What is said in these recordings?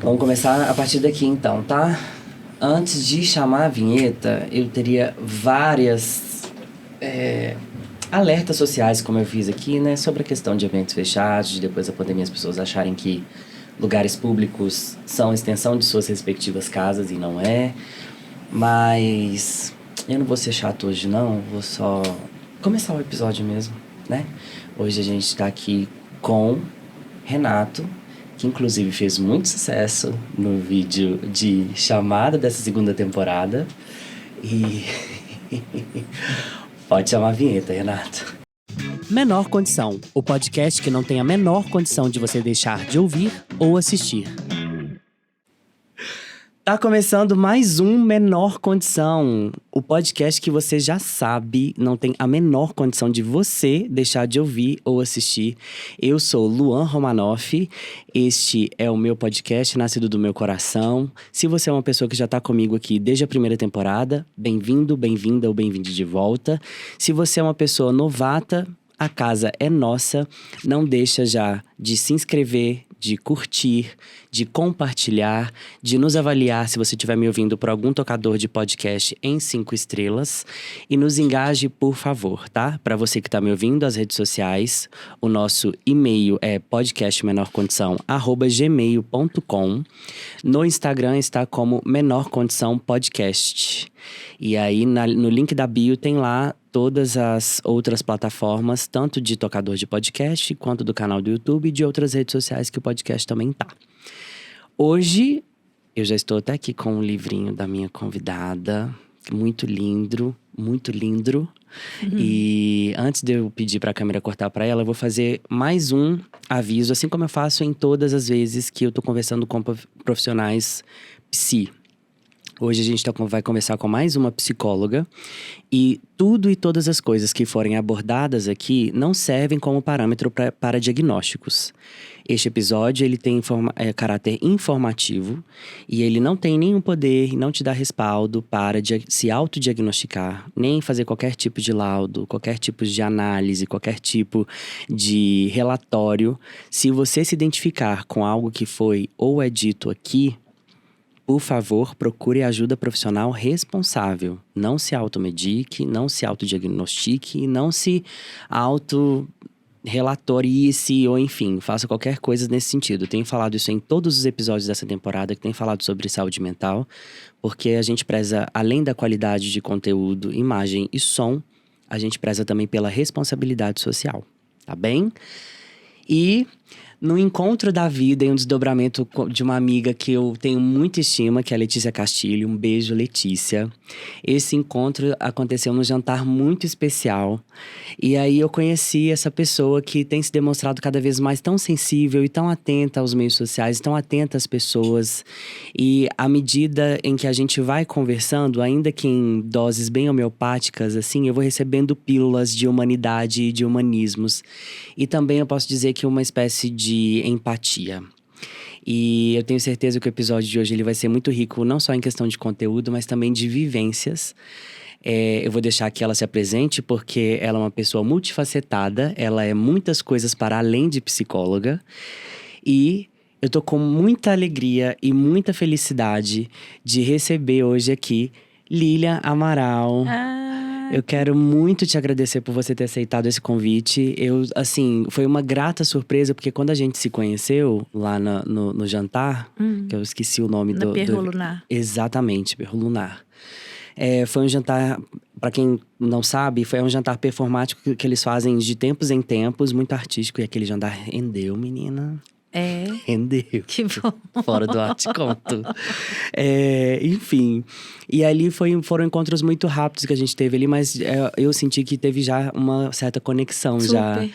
Vamos começar a partir daqui então, tá? Antes de chamar a vinheta, eu teria várias alertas sociais, como eu fiz aqui, né? Sobre a questão de eventos fechados, de depois da pandemia as pessoas acharem que lugares públicos são extensão de suas respectivas casas e não é. Mas eu não vou ser chato hoje não, vou só começar o episódio mesmo, né? Hoje a gente tá aqui com Renato, que inclusive fez muito sucesso no vídeo de chamada dessa segunda temporada. E pode chamar a vinheta, Renato. Menor Condição, o podcast que não tem a menor condição de você deixar de ouvir ou assistir. Tá começando mais um Menor Condição, o podcast que você já sabe não tem a menor condição de você deixar de ouvir ou assistir. Eu sou Luan Romanoff, este é o meu podcast nascido do meu coração. Se você é uma pessoa que já tá comigo aqui desde a primeira temporada, bem-vindo, bem-vinda ou bem-vinde de volta. Se você é uma pessoa novata, a casa é nossa, não deixa já de se inscrever, de curtir, de compartilhar, de nos avaliar se você estiver me ouvindo por algum tocador de podcast em 5 estrelas. E nos engaje, por favor, tá? Para você que está me ouvindo, as redes sociais, o nosso e-mail é podcastmenorcondição@gmail.com. No Instagram está como Menor Condição Podcast. E aí, no link da bio tem lá todas as outras plataformas, tanto de tocador de podcast, quanto do canal do YouTube e de outras redes sociais que o podcast também tá. Hoje, eu já estou até aqui com um livrinho da minha convidada, muito lindo, muito lindo. E antes de eu pedir para a câmera cortar para ela, eu vou fazer mais um aviso, assim como eu faço em todas as vezes que eu tô conversando com profissionais psi. Hoje a gente vai conversar com mais uma psicóloga e tudo e todas as coisas que forem abordadas aqui não servem como parâmetro para diagnósticos. Este episódio ele tem caráter informativo e ele não tem nenhum poder e não te dá respaldo para se autodiagnosticar, nem fazer qualquer tipo de laudo, qualquer tipo de análise, qualquer tipo de relatório. Se você se identificar com algo que foi ou é dito aqui, por favor, procure ajuda profissional responsável. Não se automedique, não se autodiagnostique, não se autorrelatorice ou enfim, faça qualquer coisa nesse sentido. Eu tenho falado isso em todos os episódios dessa temporada, que tem falado sobre saúde mental, porque a gente preza, além da qualidade de conteúdo, imagem e som, a gente preza também pela responsabilidade social, tá bem? E no encontro da vida, em um desdobramento de uma amiga que eu tenho muita estima, que é a Letícia Castilho. Um beijo, Letícia. Esse encontro aconteceu num jantar muito especial. E aí eu conheci essa pessoa que tem se demonstrado cada vez mais tão sensível e tão atenta aos meios sociais, tão atenta às pessoas. E à medida em que a gente vai conversando, ainda que em doses bem homeopáticas, assim, eu vou recebendo pílulas de humanidade e de humanismos. E também eu posso dizer que uma espécie de empatia. E eu tenho certeza que o episódio de hoje ele vai ser muito rico, não só em questão de conteúdo, mas também de vivências. Eu vou deixar que ela se apresente, porque ela é uma pessoa multifacetada, ela é muitas coisas para além de psicóloga. E eu tô com muita alegria e muita felicidade de receber hoje aqui Lilian Amaral. Eu quero muito te agradecer por você ter aceitado esse convite. Foi uma grata surpresa, porque quando a gente se conheceu lá no jantar, que eu esqueci o nome do… Perro Lunar. Exatamente, Perro Lunar. Foi um jantar, para quem não sabe, foi um jantar performático que eles fazem de tempos em tempos, muito artístico. E aquele jantar rendeu, menina. Rendeu. Que bom. Fora do ar te conto. Enfim. E ali foram encontros muito rápidos que a gente teve ali, mas eu senti que teve já uma certa conexão. Super, já.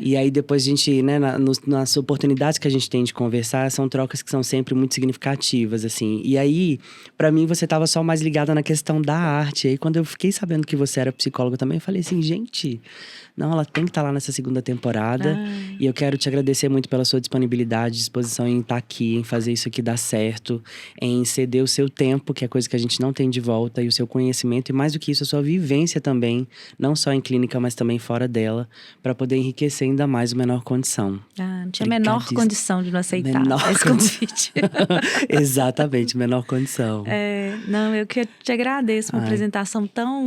E aí depois a gente, né, nas oportunidades que a gente tem de conversar, são trocas que são sempre muito significativas, assim. E aí, pra mim, você tava só mais ligada na questão da arte. E aí, quando eu fiquei sabendo que você era psicóloga também, eu falei assim, gente… Não, ela tem que estar lá nessa segunda temporada. E eu quero te agradecer muito pela sua disponibilidade disponibilidade, disposição em estar aqui, em fazer isso aqui dar certo, em ceder o seu tempo, que é coisa que a gente não tem de volta, e o seu conhecimento, e mais do que isso, a sua vivência também, não só em clínica, mas também fora dela, para poder enriquecer ainda mais o Menor Condição. Não tinha a menor condição de não aceitar esse convite. Exatamente, menor condição. Não, eu que te agradeço, uma apresentação tão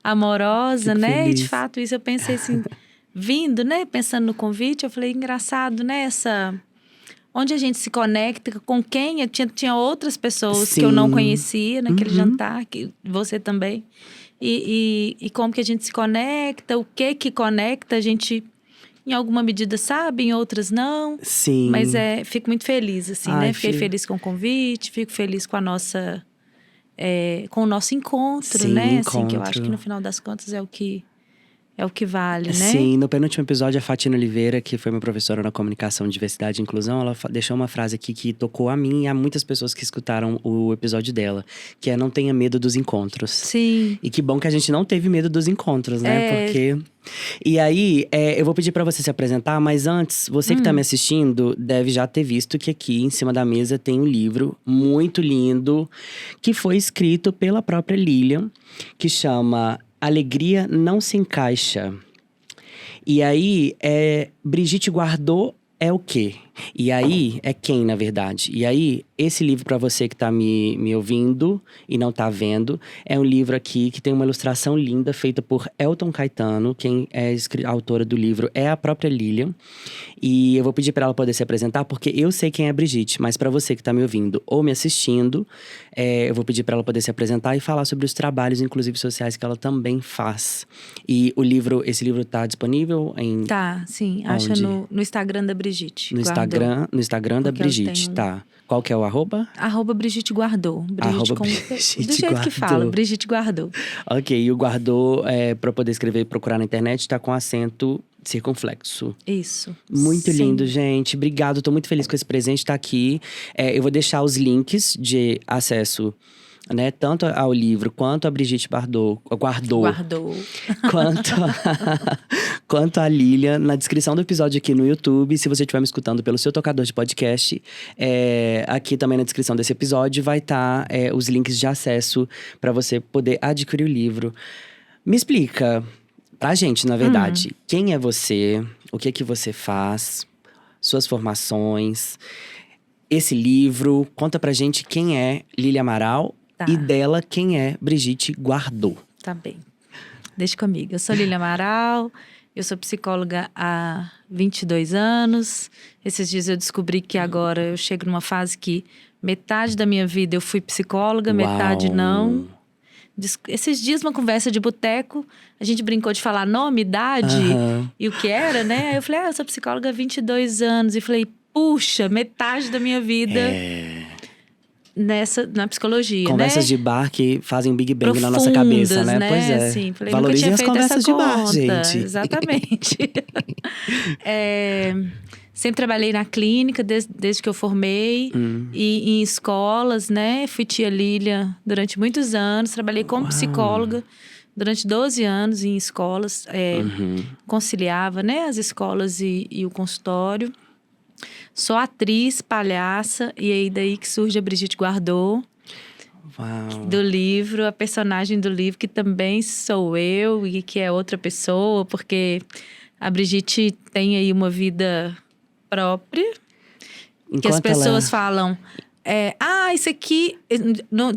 amorosa, Fico né? feliz. E de fato, isso eu pensei assim, vindo, né? Pensando no convite, eu falei, engraçado, né? Onde a gente se conecta, com quem? Tinha outras pessoas que eu não conhecia naquele jantar, que você também. E como que a gente se conecta, o que conecta, a gente, em alguma medida, sabe, em outras não. Sim. Mas fico muito feliz, assim, né? Fiquei feliz com o convite, fico feliz com a nossa... com o nosso encontro, Sim, né? encontro. Assim, que eu acho que no final das contas é o que vale, né? Sim, no penúltimo episódio, a Fatina Oliveira, que foi minha professora na comunicação, diversidade e inclusão, ela deixou uma frase aqui que tocou a mim e a muitas pessoas que escutaram o episódio dela, que é: não tenha medo dos encontros. Sim. E que bom que a gente não teve medo dos encontros, né? Porque... E aí, eu vou pedir pra você se apresentar, mas antes, você que tá me assistindo deve já ter visto que aqui em cima da mesa tem um livro muito lindo, que foi escrito pela própria Lilian, que chama Alegria Não Se Encaixa. E aí, Brigitte Guardot é o quê? E aí, é quem, na verdade? E aí, esse livro, pra você que tá me ouvindo e não tá vendo, é um livro aqui que tem uma ilustração linda, feita por Elton Caetano. Quem é a autora do livro é a própria Lilian. E eu vou pedir pra ela poder se apresentar, porque eu sei quem é a Brigitte. Mas pra você que tá me ouvindo ou me assistindo, eu vou pedir pra ela poder se apresentar e falar sobre os trabalhos, inclusive sociais, que ela também faz. E esse livro tá disponível em... Tá, sim. Acha no Instagram da Brigitte. No Instagram da Brigitte, tá. Qual que é o arroba? Brigitte Guardot. Arroba do Brigitte jeito Guardot. que fala, Brigitte Guardot. Ok, e o Guardot, pra poder escrever e procurar na internet, tá com acento circunflexo. Isso. Muito Sim. lindo, gente. Obrigado, tô muito feliz com esse presente, tá aqui. Eu vou deixar os links de acesso, né, tanto ao livro quanto a Brigitte Guardot. Quanto a Lilian, na descrição do episódio aqui no YouTube. Se você estiver me escutando pelo seu tocador de podcast, aqui também na descrição desse episódio vai estar os links de acesso para você poder adquirir o livro. Me explica, pra gente, na verdade, quem é você, o que você faz, suas formações, esse livro. Conta pra gente quem é Lilian Amaral. Tá. E dela, quem é Brigitte Guardot. Tá bem. Deixa comigo. Eu sou Lilian Amaral, eu sou psicóloga há 22 anos. Esses dias eu descobri que agora eu chego numa fase que metade da minha vida eu fui psicóloga, metade não. Esses dias, uma conversa de boteco, a gente brincou de falar nome, idade e o que era, né? Aí eu falei, eu sou psicóloga há 22 anos. E falei, puxa, metade da minha vida... na psicologia, Conversas né? de bar que fazem Big Bang Profundas, na nossa cabeça, né? né? Pois é. Sim, falei, valorizem as conversas de bar, conta. gente. Exatamente. Sempre trabalhei na clínica desde que eu formei. E em escolas, né? Fui tia Lilian durante muitos anos. Trabalhei como psicóloga durante 12 anos em escolas. Conciliava, né? As escolas e o consultório. Sou atriz, palhaça, e aí daí que surge a Brigitte Guardot. Uau. Do livro, a personagem do livro, que também sou eu e que é outra pessoa, porque a Brigitte tem aí uma vida própria. Enquanto que as pessoas ela... falam, isso aqui...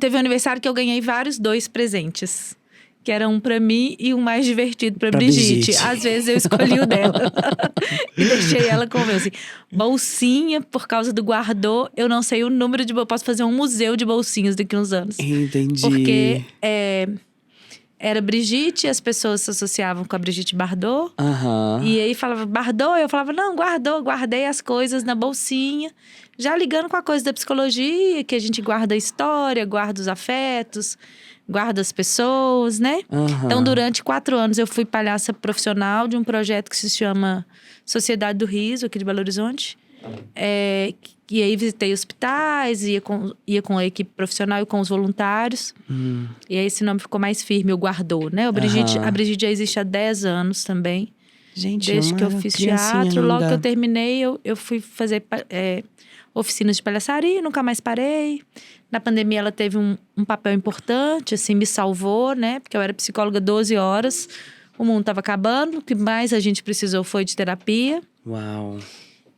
Teve um aniversário que eu ganhei vários 2 presentes. Que era um pra mim e um mais divertido pra Brigitte. Às vezes eu escolhi o dela. E deixei ela com o meu, assim. Bolsinha, por causa do Guardot, eu não sei o número de... Eu posso fazer um museu de bolsinhas daqui a uns anos. Entendi. Porque era Brigitte, as pessoas se associavam com a Brigitte Bardot. E aí falava Bardot, eu falava, não, guardei as coisas na bolsinha. Já ligando com a coisa da psicologia, que a gente guarda a história, guarda os afetos... guarda as pessoas, né? Então, durante 4 anos, eu fui palhaça profissional de um projeto que se chama Sociedade do Riso, aqui de Belo Horizonte. E aí, visitei hospitais, ia com a equipe profissional e com os voluntários. E aí, esse nome ficou mais firme, o Guardot, né? A Brigitte já existe há 10 anos também. Gente, desde que eu fiz teatro. Logo que eu terminei, eu fui fazer oficinas de palhaçaria, nunca mais parei. Na pandemia, ela teve um papel importante, assim, me salvou, né? Porque eu era psicóloga 12 horas, o mundo estava acabando. O que mais a gente precisou foi de terapia. Uau!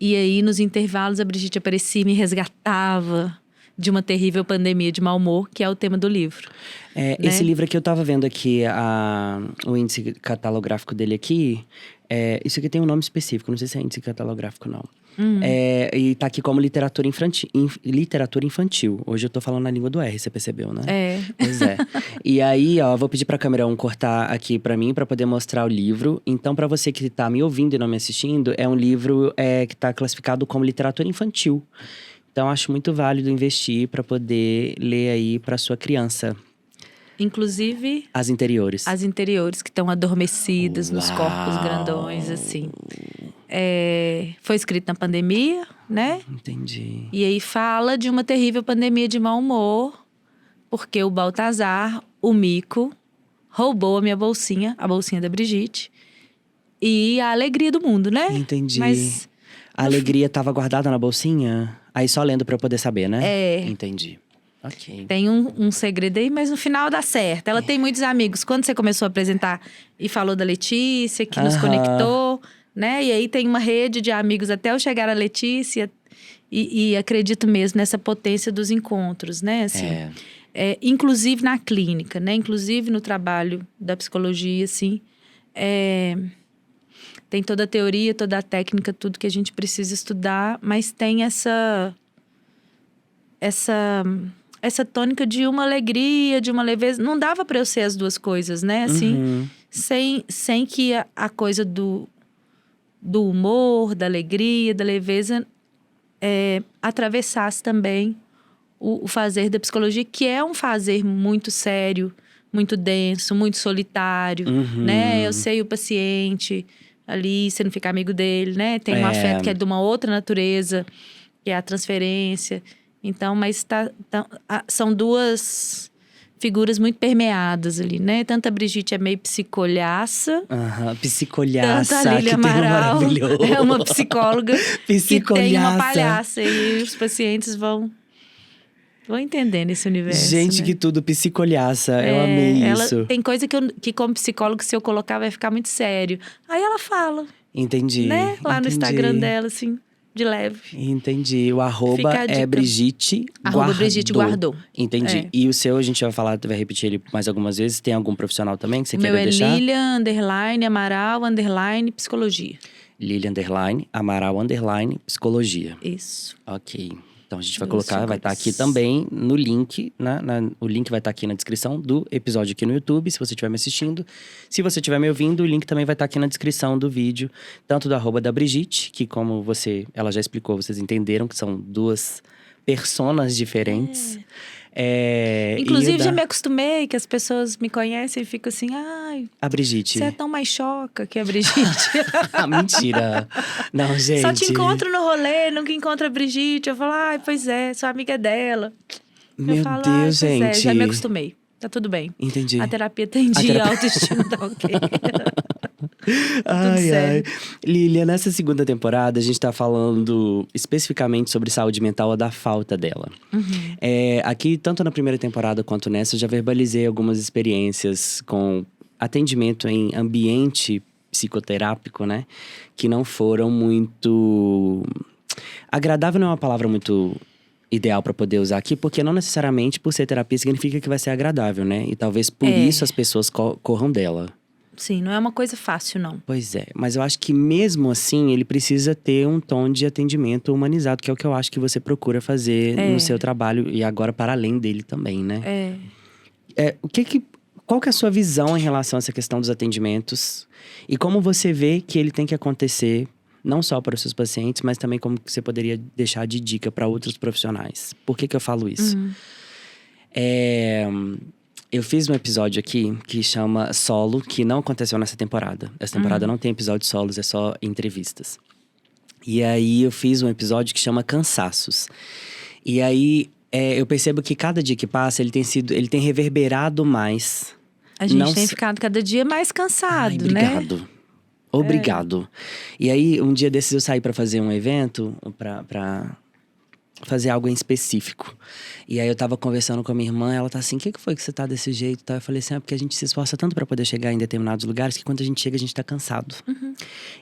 E aí, nos intervalos, a Brigitte aparecia e me resgatava de uma terrível pandemia de mau humor, que é o tema do livro. Né? Esse livro aqui, eu tava vendo aqui o índice catalográfico dele aqui. Isso aqui tem um nome específico, não sei se é índice catalográfico, não. E tá aqui como literatura infantil. Hoje eu tô falando na língua do R, você percebeu, né? Pois é. E aí, ó, vou pedir pra câmera 1 cortar aqui pra mim, pra poder mostrar o livro. Então, pra você que tá me ouvindo e não me assistindo, é um livro que tá classificado como literatura infantil. Então, acho muito válido investir pra poder ler aí pra sua criança. Inclusive… As interiores. As interiores, que estão adormecidas nos corpos grandões, assim. Foi escrito na pandemia, né? Entendi. E aí fala de uma terrível pandemia de mau humor, porque o Baltazar, o mico, roubou a minha bolsinha, a bolsinha da Brigitte, e a alegria do mundo, né? Entendi. Mas a alegria estava guardada na bolsinha? Aí só lendo pra eu poder saber, né? Entendi. Ok. Tem um segredo aí, mas no final dá certo. Ela tem muitos amigos. Quando você começou a apresentar e falou da Letícia, que nos conectou, né? E aí tem uma rede de amigos até eu chegar a Letícia. E acredito mesmo nessa potência dos encontros, né? Assim, inclusive na clínica, né? Inclusive no trabalho da psicologia, assim. Tem toda a teoria, toda a técnica, tudo que a gente precisa estudar. Mas tem essa tônica de uma alegria, de uma leveza. Não dava para eu ser as duas coisas, né? Assim, sem que a coisa do humor, da alegria, da leveza atravessasse também o fazer da psicologia, que é um fazer muito sério, muito denso, muito solitário, né? Eu sei o paciente ali, você não fica amigo dele, né? Tem um afeto que é de uma outra natureza, que é a transferência. Então, mas são duas figuras muito permeadas ali, né? Tanto a Brigitte é meio psicolhaça. Psicolhaça, tanto a Lília Amaral é uma psicóloga que tem uma palhaça. E os pacientes vão entendendo esse universo. Gente, né? que tudo, psicolhaça. Eu amei isso. Tem coisa que como psicólogo, se eu colocar, vai ficar muito sério. Aí ela fala. Entendi. Né? Lá no Instagram dela, assim. De leve. Entendi. O arroba é Brigitte Guardou. Arroba Brigitte Guardou. Entendi. E o seu, a gente vai repetir ele mais algumas vezes. Tem algum profissional também que você queira deixar? Meu é Lilia, _Amaral, _Psicologia. Lilia, Amaral, Psicologia. Isso. Ok. Então a gente vai colocar, vai estar aqui também no link, o link vai estar aqui na descrição do episódio aqui no YouTube, se você estiver me assistindo. Se você estiver me ouvindo, o link também vai estar aqui na descrição do vídeo, tanto do arroba da Brigitte, que como ela já explicou, vocês entenderam que são duas personas diferentes. Inclusive, já me acostumei que as pessoas me conhecem e ficam assim, ai… A Brigitte. Você é tão mais choca que a Brigitte. Mentira. Não, gente. Só te encontro no rolê, nunca encontro a Brigitte. Eu falo, ai, pois é, sou amiga dela. Meu Deus, gente. Já me acostumei. Tá tudo bem. Entendi. A terapia tem dia, a autoestima tá ok. Ai. Lilia, nessa segunda temporada, a gente tá falando especificamente sobre saúde mental ou da falta dela. Aqui, tanto na primeira temporada quanto nessa, eu já verbalizei algumas experiências com atendimento em ambiente psicoterápico, né? Que não foram muito… Agradável não é uma palavra muito ideal para poder usar aqui, porque não necessariamente por ser terapia significa que vai ser agradável, né? E talvez por isso as pessoas corram dela. Sim, não é uma coisa fácil, não. Pois é, mas eu acho que mesmo assim, ele precisa ter um tom de atendimento humanizado, que é o que eu acho que você procura fazer no seu trabalho, e agora para além dele também, né? Qual que é a sua visão em relação a essa questão dos atendimentos? E como você vê que ele tem que acontecer, não só para os seus pacientes, mas também como que você poderia deixar de dica para outros profissionais? Por que eu falo isso? Eu fiz um episódio aqui que chama Solo, que não aconteceu nessa temporada. Essa temporada não tem episódios solos, é só entrevistas. E aí eu fiz um episódio que chama Cansaços. E aí eu percebo que cada dia que passa, ele tem reverberado mais. A gente tem ficado cada dia mais cansado, obrigado. né? Obrigado. E aí, um dia desses eu saí pra fazer um evento, pra fazer algo em específico. E aí eu tava conversando com a minha irmã, ela tá assim, o que foi que você tá desse jeito? Eu falei assim, porque a gente se esforça tanto pra poder chegar em determinados lugares, que quando a gente chega, a gente tá cansado.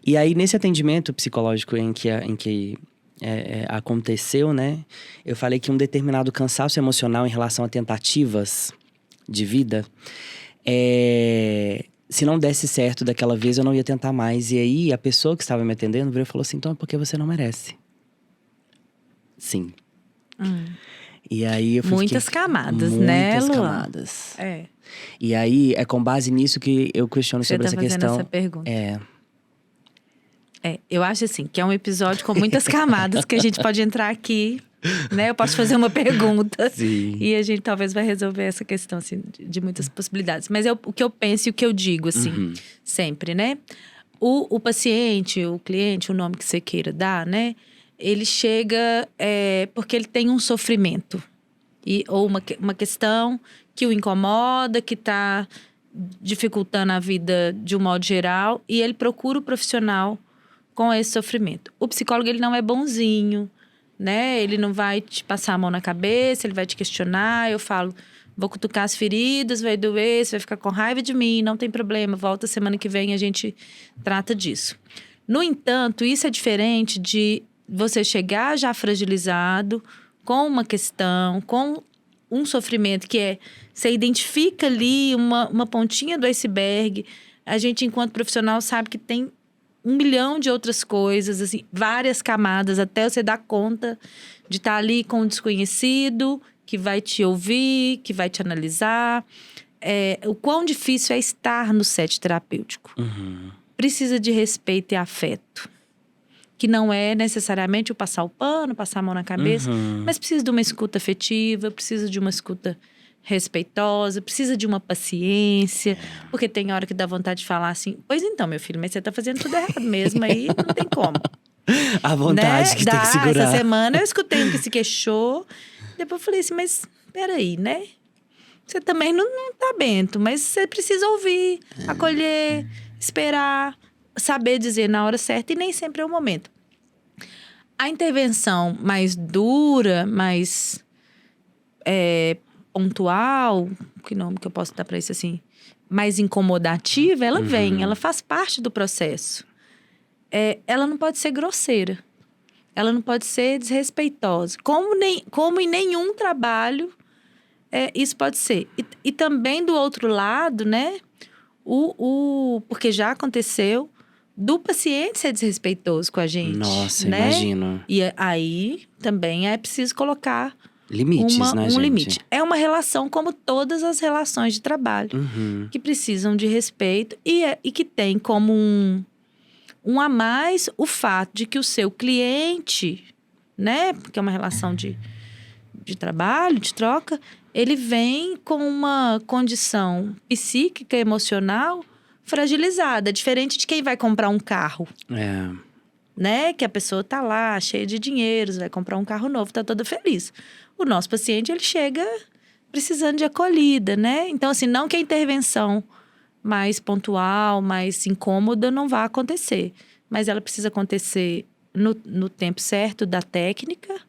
E aí, nesse atendimento psicológico em que aconteceu, né? Eu falei que um determinado cansaço emocional em relação a tentativas de vida, se não desse certo daquela vez, eu não ia tentar mais. E aí, a pessoa que estava me atendendo virou e falou assim, então é porque você não merece. Sim. E aí eu Muitas camadas, né, Luan? Muitas camadas. É. E aí, é com base nisso que eu questiono sobre essa questão. Essa pergunta. Eu acho assim, que é um episódio com muitas camadas que a gente pode entrar aqui, né? Eu posso fazer uma pergunta. Sim. E a gente talvez vai resolver essa questão, assim, de muitas possibilidades. Mas o que eu penso e o que eu digo, assim, sempre, né? O paciente, o cliente, o nome que você queira dar, né? Ele chega porque ele tem um sofrimento. Ou uma questão que o incomoda, que está dificultando a vida de um modo geral. E ele procura o profissional com esse sofrimento. O psicólogo, ele não é bonzinho, né? Ele não vai te passar a mão na cabeça, ele vai te questionar. Eu falo, vou cutucar as feridas, vai doer, você vai ficar com raiva de mim, não tem problema. Volta semana que vem, a gente trata disso. No entanto, isso é diferente de você chegar já fragilizado, com uma questão, com um sofrimento que você identifica ali uma pontinha do iceberg. A gente, enquanto profissional, sabe que tem 1 milhão de outras coisas, assim, várias camadas, até você dar conta de estar ali com um desconhecido, que vai te ouvir, que vai te analisar. O quão difícil é estar no set terapêutico. Precisa de respeito e afeto. Que não é necessariamente o passar o pano, passar a mão na cabeça, mas precisa de uma escuta afetiva, precisa de uma escuta respeitosa, precisa de uma paciência, porque tem hora que dá vontade de falar assim, pois então, meu filho, mas você tá fazendo tudo errado mesmo, aí não tem como. A vontade, né? Que tem que segurar. Essa semana eu escutei um que se queixou, depois eu falei assim, mas peraí, né? Você também não tá bento, mas você precisa ouvir, acolher, esperar, saber dizer na hora certa, e nem sempre é o momento. A intervenção mais dura, mais pontual, que nome que eu posso dar para isso assim, mais incomodativa, ela vem, ela faz parte do processo. Ela não pode ser grosseira, ela não pode ser desrespeitosa, como em nenhum trabalho isso pode ser. E também do outro lado, né, porque já aconteceu, do paciente ser desrespeitoso com a gente. Nossa, né? imagino. E aí também é preciso colocar limites, né, gente? limite. É uma relação como todas as relações de trabalho, que precisam de respeito e que tem como um a mais o fato de que o seu cliente, né, porque é uma relação de trabalho, de troca, ele vem com uma condição psíquica, emocional fragilizada, diferente de quem vai comprar um carro. Né? Que a pessoa tá lá, cheia de dinheiro, vai comprar um carro novo, tá toda feliz. O nosso paciente, ele chega precisando de acolhida, né? Então, assim, não que a intervenção mais pontual, mais incômoda não vá acontecer. Mas ela precisa acontecer no tempo certo da técnica,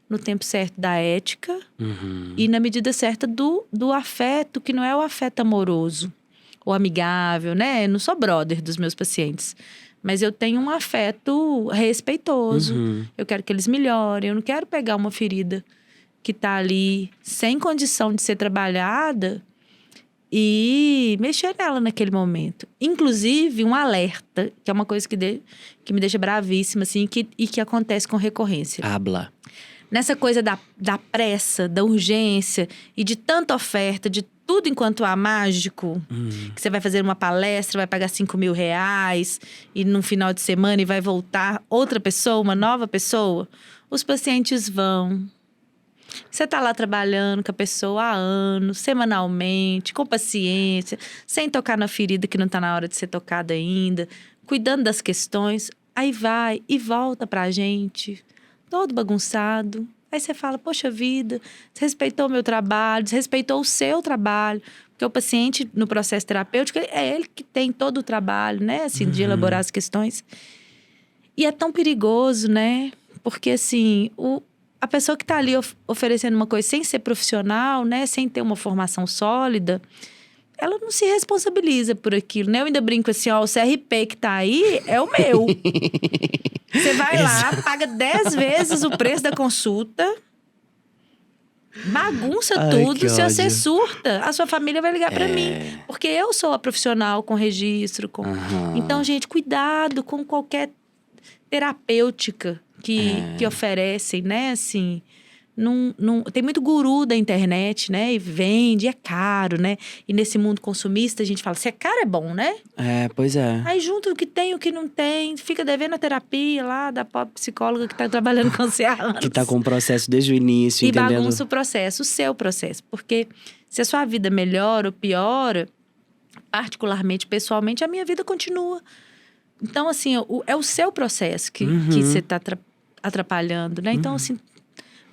no tempo certo da ética e na medida certa do afeto, que não é o afeto amoroso ou amigável, né? Eu não sou brother dos meus pacientes, mas eu tenho um afeto respeitoso. Eu quero que eles melhorem, eu não quero pegar uma ferida que tá ali sem condição de ser trabalhada e mexer nela naquele momento. Inclusive, um alerta, que é uma coisa que me deixa bravíssima, assim, e que acontece com recorrência. Habla. Nessa coisa da pressa, da urgência e de tanta oferta, de tudo enquanto há mágico, que você vai fazer uma palestra, vai pagar 5 mil reais e no final de semana e vai voltar outra pessoa, uma nova pessoa, os pacientes vão. Você tá lá trabalhando com a pessoa há anos, semanalmente, com paciência, sem tocar na ferida que não tá na hora de ser tocada ainda, cuidando das questões, aí vai e volta pra gente, todo bagunçado. Aí você fala, poxa vida, desrespeitou o meu trabalho, desrespeitou o seu trabalho. Porque o paciente, no processo terapêutico, é ele que tem todo o trabalho, né? Assim, de elaborar as questões. E é tão perigoso, né? Porque, assim, a pessoa que está ali oferecendo uma coisa sem ser profissional, né? Sem ter uma formação sólida, ela não se responsabiliza por aquilo, né? Eu ainda brinco assim, ó, o CRP que tá aí é o meu. Você vai lá, paga 10 vezes o preço da consulta, bagunça tudo. Se você surta, a sua família vai ligar para mim. Porque eu sou a profissional com registro. Então, gente, cuidado com qualquer terapêutica que oferecem, né? Assim, tem muito guru da internet, né? E vende, é caro, né? E nesse mundo consumista, a gente fala, se é caro, é bom, né? Pois é. Aí junta o que tem e o que não tem. Fica devendo a terapia lá da pobre psicóloga que tá trabalhando com você há anos. Que tá com o processo desde o início, entendendo? E bagunça o processo, o seu processo. Porque se a sua vida melhora ou piora, particularmente, pessoalmente, a minha vida continua. Então, assim, é o seu processo que você tá atrapalhando, né? Então, assim,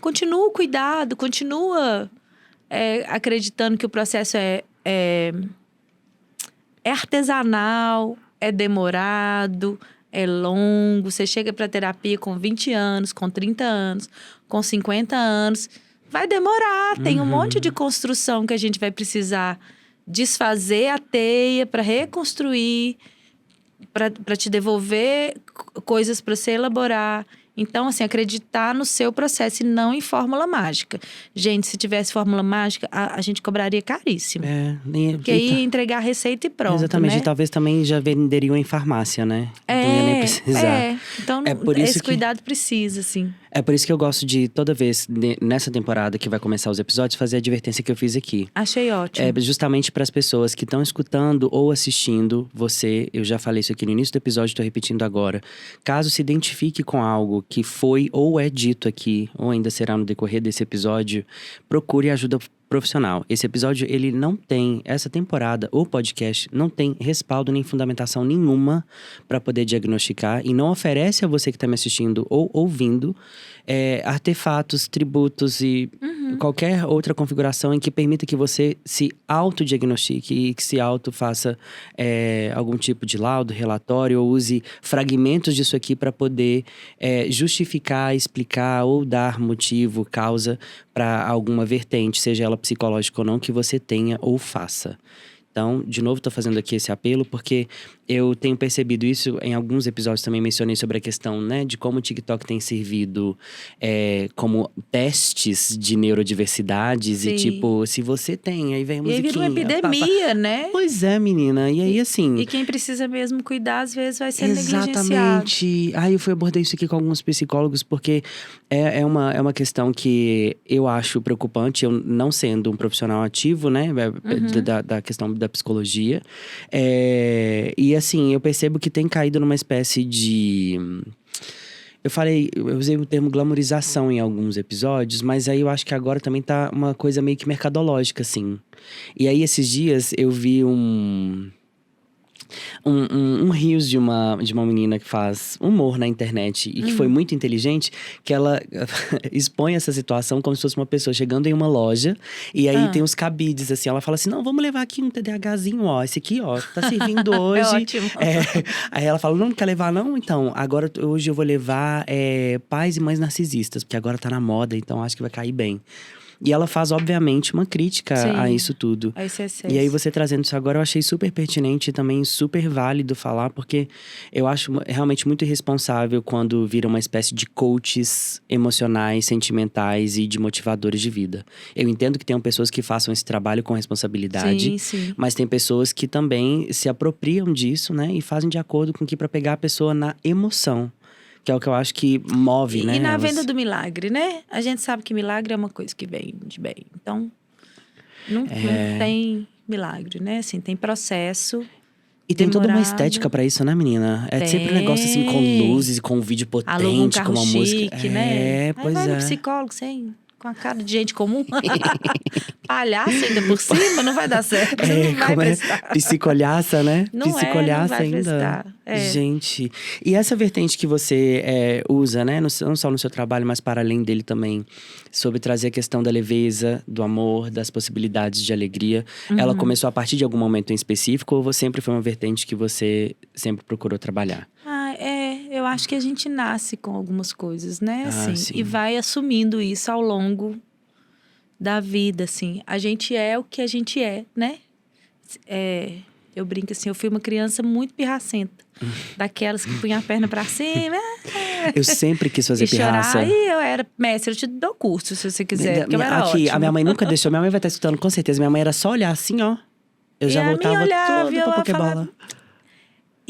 continua o cuidado, continua acreditando que o processo é artesanal, é demorado, é longo. Você chega para terapia com 20 anos, com 30 anos, com 50 anos. Vai demorar, tem um monte de construção que a gente vai precisar desfazer a teia para reconstruir, para te devolver coisas para você elaborar. Então, assim, acreditar no seu processo e não em fórmula mágica. Gente, se tivesse fórmula mágica, a gente cobraria caríssimo. Porque aí ia entregar a receita e pronto, exatamente, né? E talvez também já venderiam em farmácia, né? Não ia nem precisar. Então, esse cuidado precisa, assim. É por isso que eu gosto de, toda vez, nessa temporada que vai começar os episódios, fazer a advertência que eu fiz aqui. Achei ótimo. É justamente para as pessoas que estão escutando ou assistindo você. Eu já falei isso aqui no início do episódio, estou repetindo agora. Caso se identifique com algo que foi ou é dito aqui, ou ainda será no decorrer desse episódio, procure ajuda profissional. Esse episódio, ele não tem, essa temporada, o podcast, não tem respaldo nem fundamentação nenhuma para poder diagnosticar e não oferece a você que está me assistindo ou ouvindo artefatos, tributos e qualquer outra configuração em que permita que você se autodiagnostique e que se faça algum tipo de laudo, relatório, ou use fragmentos disso aqui para poder justificar, explicar ou dar motivo, causa para alguma vertente, seja ela psicológica ou não, que você tenha ou faça. Então, de novo, estou fazendo aqui esse apelo porque eu tenho percebido isso em alguns episódios, também mencionei sobre a questão, né, de como o TikTok tem servido como testes de neurodiversidades. Sim. E tipo, se você tem, aí vem a musiquinha. E aí vira uma epidemia, né? Pois é, menina. E aí, assim... E quem precisa mesmo cuidar, às vezes, vai ser negligenciado. Exatamente. Aí eu abordei isso aqui com alguns psicólogos, porque é uma questão que eu acho preocupante, eu não sendo um profissional ativo, né, da questão da psicologia. E assim, eu percebo que tem caído numa espécie de... Eu usei o termo glamorização em alguns episódios, mas aí eu acho que agora também tá uma coisa meio que mercadológica, assim. E aí, esses dias, eu vi um rios de uma menina que faz humor na internet e que foi muito inteligente, que ela expõe essa situação como se fosse uma pessoa chegando em uma loja e aí tem os cabides, assim, ela fala assim, não, vamos levar aqui um TDAHzinho, ó, esse aqui, ó, tá servindo hoje. É ótimo. Aí ela fala, não quer levar não? Então, hoje eu vou levar pais e mães narcisistas, porque agora tá na moda, então acho que vai cair bem. E ela faz, obviamente, uma crítica a isso tudo. E aí, você trazendo isso agora, eu achei super pertinente e também super válido falar, porque eu acho realmente muito irresponsável quando vira uma espécie de coaches emocionais, sentimentais e de motivadores de vida. Eu entendo que tem pessoas que façam esse trabalho com responsabilidade, mas tem pessoas que também se apropriam disso, né? E fazem de acordo com que para pegar a pessoa na emoção. Que é o que eu acho que move, né? E na venda do milagre, né? A gente sabe que milagre é uma coisa que vem de bem. Então, não tem milagre, né? Assim, tem processo. E tem toda uma estética pra isso, né, menina? É sempre um negócio assim, com luzes, com um vídeo potente, com uma música. Chique, né? Pois aí vai no psicólogo sem com a cara de gente comum. Palhaço ainda por cima, não vai dar certo. Não vai prestar. Psicolhaça, né? Não Psicolhaça não vai ainda. prestar. Gente, e essa vertente que você usa, né? Não só no seu trabalho, mas para além dele também. Sobre trazer a questão da leveza, do amor, das possibilidades de alegria. Ela começou a partir de algum momento em específico? Ou sempre foi uma vertente que você sempre procurou trabalhar? Eu acho que a gente nasce com algumas coisas, né? Assim, sim. e vai assumindo isso ao longo da vida, assim. A gente é o que a gente é, né? Eu brinco assim, eu fui uma criança muito pirracenta. Daquelas que punha a perna pra cima. Eu sempre quis fazer pirraça. E eu era mestre, eu te dou curso, se você quiser, porque eu era ótima. A minha mãe nunca deixou, minha mãe vai estar escutando com certeza. Minha mãe era só olhar assim, ó. Eu já voltava toda pra Pokébola.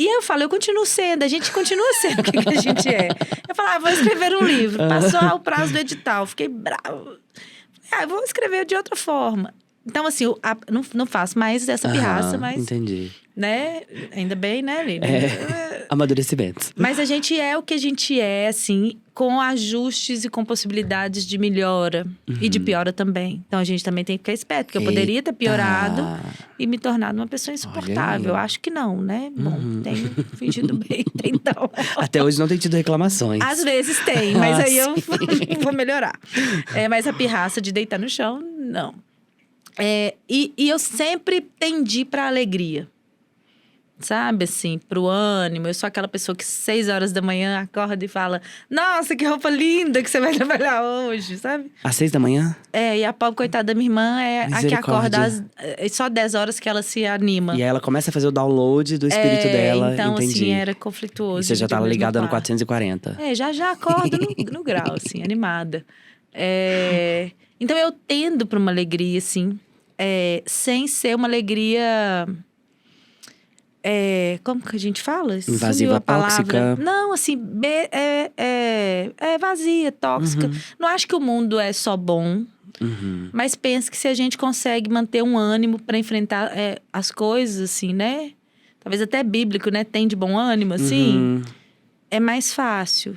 E eu falo, eu continuo sendo, a gente continua sendo o que a gente é. Eu falo, vou escrever um livro. Passou o prazo do edital, fiquei bravo. Vou escrever de outra forma. Então, assim, não faço mais essa pirraça, mas… Entendi. Né? Ainda bem, né, Lili? Amadurecimentos. Mas a gente é o que a gente é, assim, com ajustes e com possibilidades de melhora. E de piora também. Então, a gente também tem que ficar esperto. Porque eu poderia ter piorado e me tornado uma pessoa insuportável. Acho que não, né? Bom, tenho fingido bem, então. Até hoje não tem tido reclamações. Às vezes tem, mas aí eu vou melhorar. Mas a pirraça de deitar no chão, não. E eu sempre tendi pra alegria. Sabe, assim, pro ânimo. Eu sou aquela pessoa que 6 horas da manhã acorda e fala: nossa, que roupa linda que você vai trabalhar hoje, sabe? Às 6 da manhã? E a pobre coitada da minha irmã é a que acorda só 10 horas que ela se anima. E aí ela começa a fazer o download do espírito dela. Então, entendi. Assim, era conflituoso. E você já tava ligada no 440. Já acordo no grau, assim, animada. Então, eu tendo pra uma alegria, assim, sem ser uma alegria… como que a gente fala? Invasiva, tóxica? Não, assim, vazia, tóxica. Não acho que o mundo é só bom. Mas penso que se a gente consegue manter um ânimo para enfrentar as coisas, assim, né? Talvez até bíblico, né? Tem de bom ânimo, assim. É mais fácil.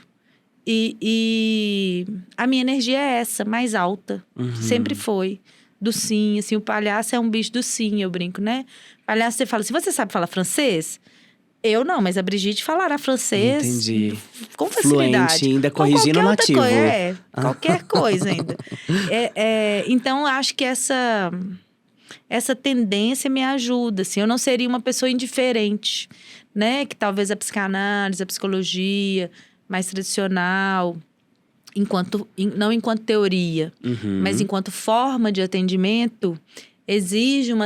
E a minha energia é essa, mais alta. Sempre foi. Do sim, assim, o palhaço é um bicho do sim, eu brinco, né? Palhaço, você fala assim, você sabe falar francês? Eu não, mas a Brigitte falará francês. Entendi. Com facilidade. Fluente, ainda corrigindo o nativo. Qualquer coisa ainda. Então, acho que essa tendência me ajuda, assim. Eu não seria uma pessoa indiferente, né? Que talvez a psicanálise, a psicologia mais tradicional… não enquanto teoria, mas enquanto forma de atendimento, exige um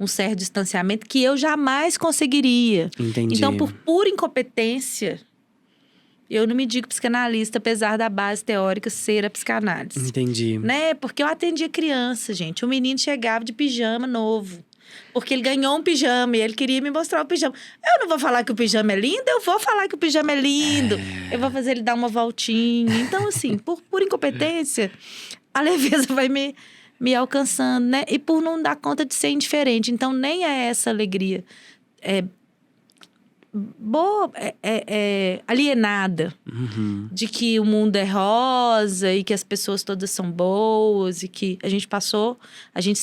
certo distanciamento que eu jamais conseguiria. Entendi. Então, por pura incompetência, eu não me digo psicanalista, apesar da base teórica ser a psicanálise. Entendi. Né? Porque eu atendia criança, gente. O menino chegava de pijama novo. Porque ele ganhou um pijama e ele queria me mostrar o pijama. Eu não vou falar que o pijama é lindo, eu vou falar que o pijama é lindo. Eu vou fazer ele dar uma voltinha. Então, assim, por incompetência, a leveza vai me alcançando, né? E por não dar conta de ser indiferente. Então, nem é essa alegria boa, alienada. De que o mundo é rosa e que as pessoas todas são boas e que a gente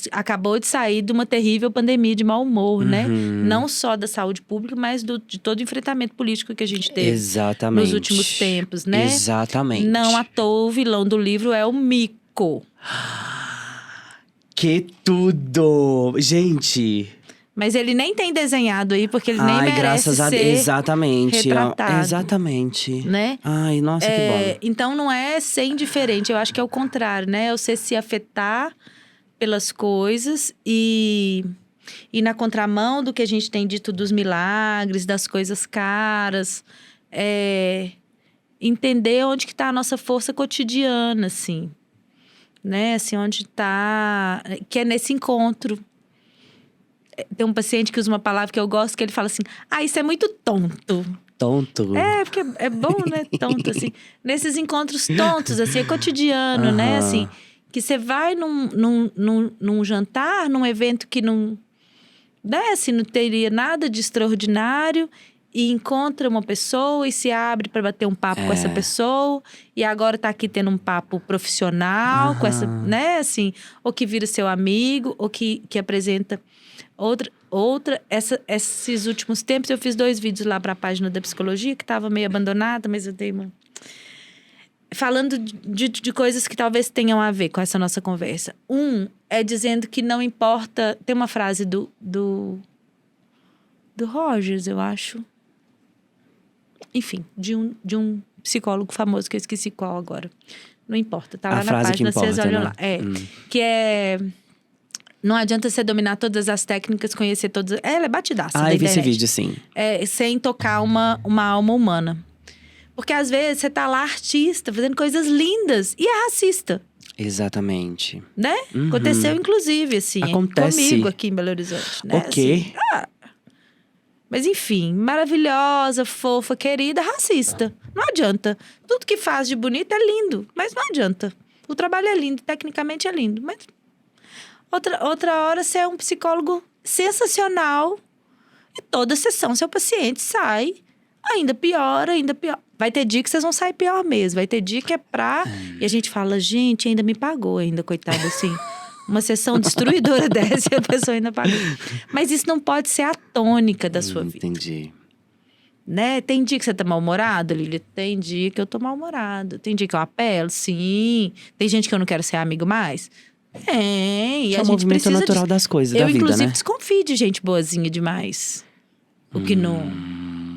acabou de sair de uma terrível pandemia de mau humor, né? Não só da saúde pública, mas de todo o enfrentamento político que a gente teve. Exatamente. Nos últimos tempos, né? Exatamente. Não à toa, o vilão do livro é o mico. Que tudo! Gente… Mas ele nem tem desenhado aí, porque ele nem merece graças a ser exatamente. retratado. Exatamente. Né? Ai, nossa, que bom. Então, não é ser indiferente. Eu acho que é o contrário, né? É você se afetar pelas coisas e na contramão do que a gente tem dito dos milagres, das coisas caras. Entender onde que tá a nossa força cotidiana, assim. Né? Assim, onde tá… Que é nesse encontro. Tem um paciente que usa uma palavra que eu gosto, que ele fala assim: isso é muito tonto. Tonto? Porque é bom, né? Tonto, assim. Nesses encontros tontos, assim, é cotidiano, né? Assim, que você vai num jantar, num evento que não… Né? Assim, não teria nada de extraordinário. e encontra uma pessoa e se abre para bater um papo com essa pessoa. E agora tá aqui tendo um papo profissional com essa, né, assim, ou que vira seu amigo, ou que apresenta esses últimos tempos eu fiz 2 vídeos lá para a página da psicologia, que tava meio abandonada, mas eu dei uma... Falando de coisas que talvez tenham a ver com essa nossa conversa. É dizendo que não importa... Tem uma frase do Rogers, eu acho. Enfim, de um psicólogo famoso, que eu esqueci qual agora. Não importa, tá lá na página, vocês olham lá. Que é... Não adianta você dominar todas as técnicas, conhecer todas... Ela é batidaça da eu vi internet. esse vídeo, sim. Sem tocar uma alma humana. Porque às vezes você tá lá artista, fazendo coisas lindas e é racista. Exatamente. Né? Aconteceu inclusive, assim, comigo aqui em Belo Horizonte. Né? Ok. Assim, mas enfim, maravilhosa, fofa, querida, racista. Não adianta. Tudo que faz de bonito é lindo, mas não adianta. O trabalho é lindo, tecnicamente é lindo, mas... Outra hora você é um psicólogo sensacional e toda sessão seu paciente sai ainda pior. Vai ter dia que vocês vão sair pior mesmo. Vai ter dia que é pra... E a gente fala, gente, ainda me pagou ainda, coitado, assim. Uma sessão destruidora dessa e a pessoa ainda pagou. Mas isso não pode ser a tônica da sua vida. Entendi. Né? Tem dia que você tá mal-humorado, Lília? Tem dia que eu tô mal-humorado. Tem dia que eu apelo, sim. Tem gente que eu não quero ser amigo mais. E é o movimento natural das coisas da vida, né? Eu, inclusive, desconfio de gente boazinha demais. O que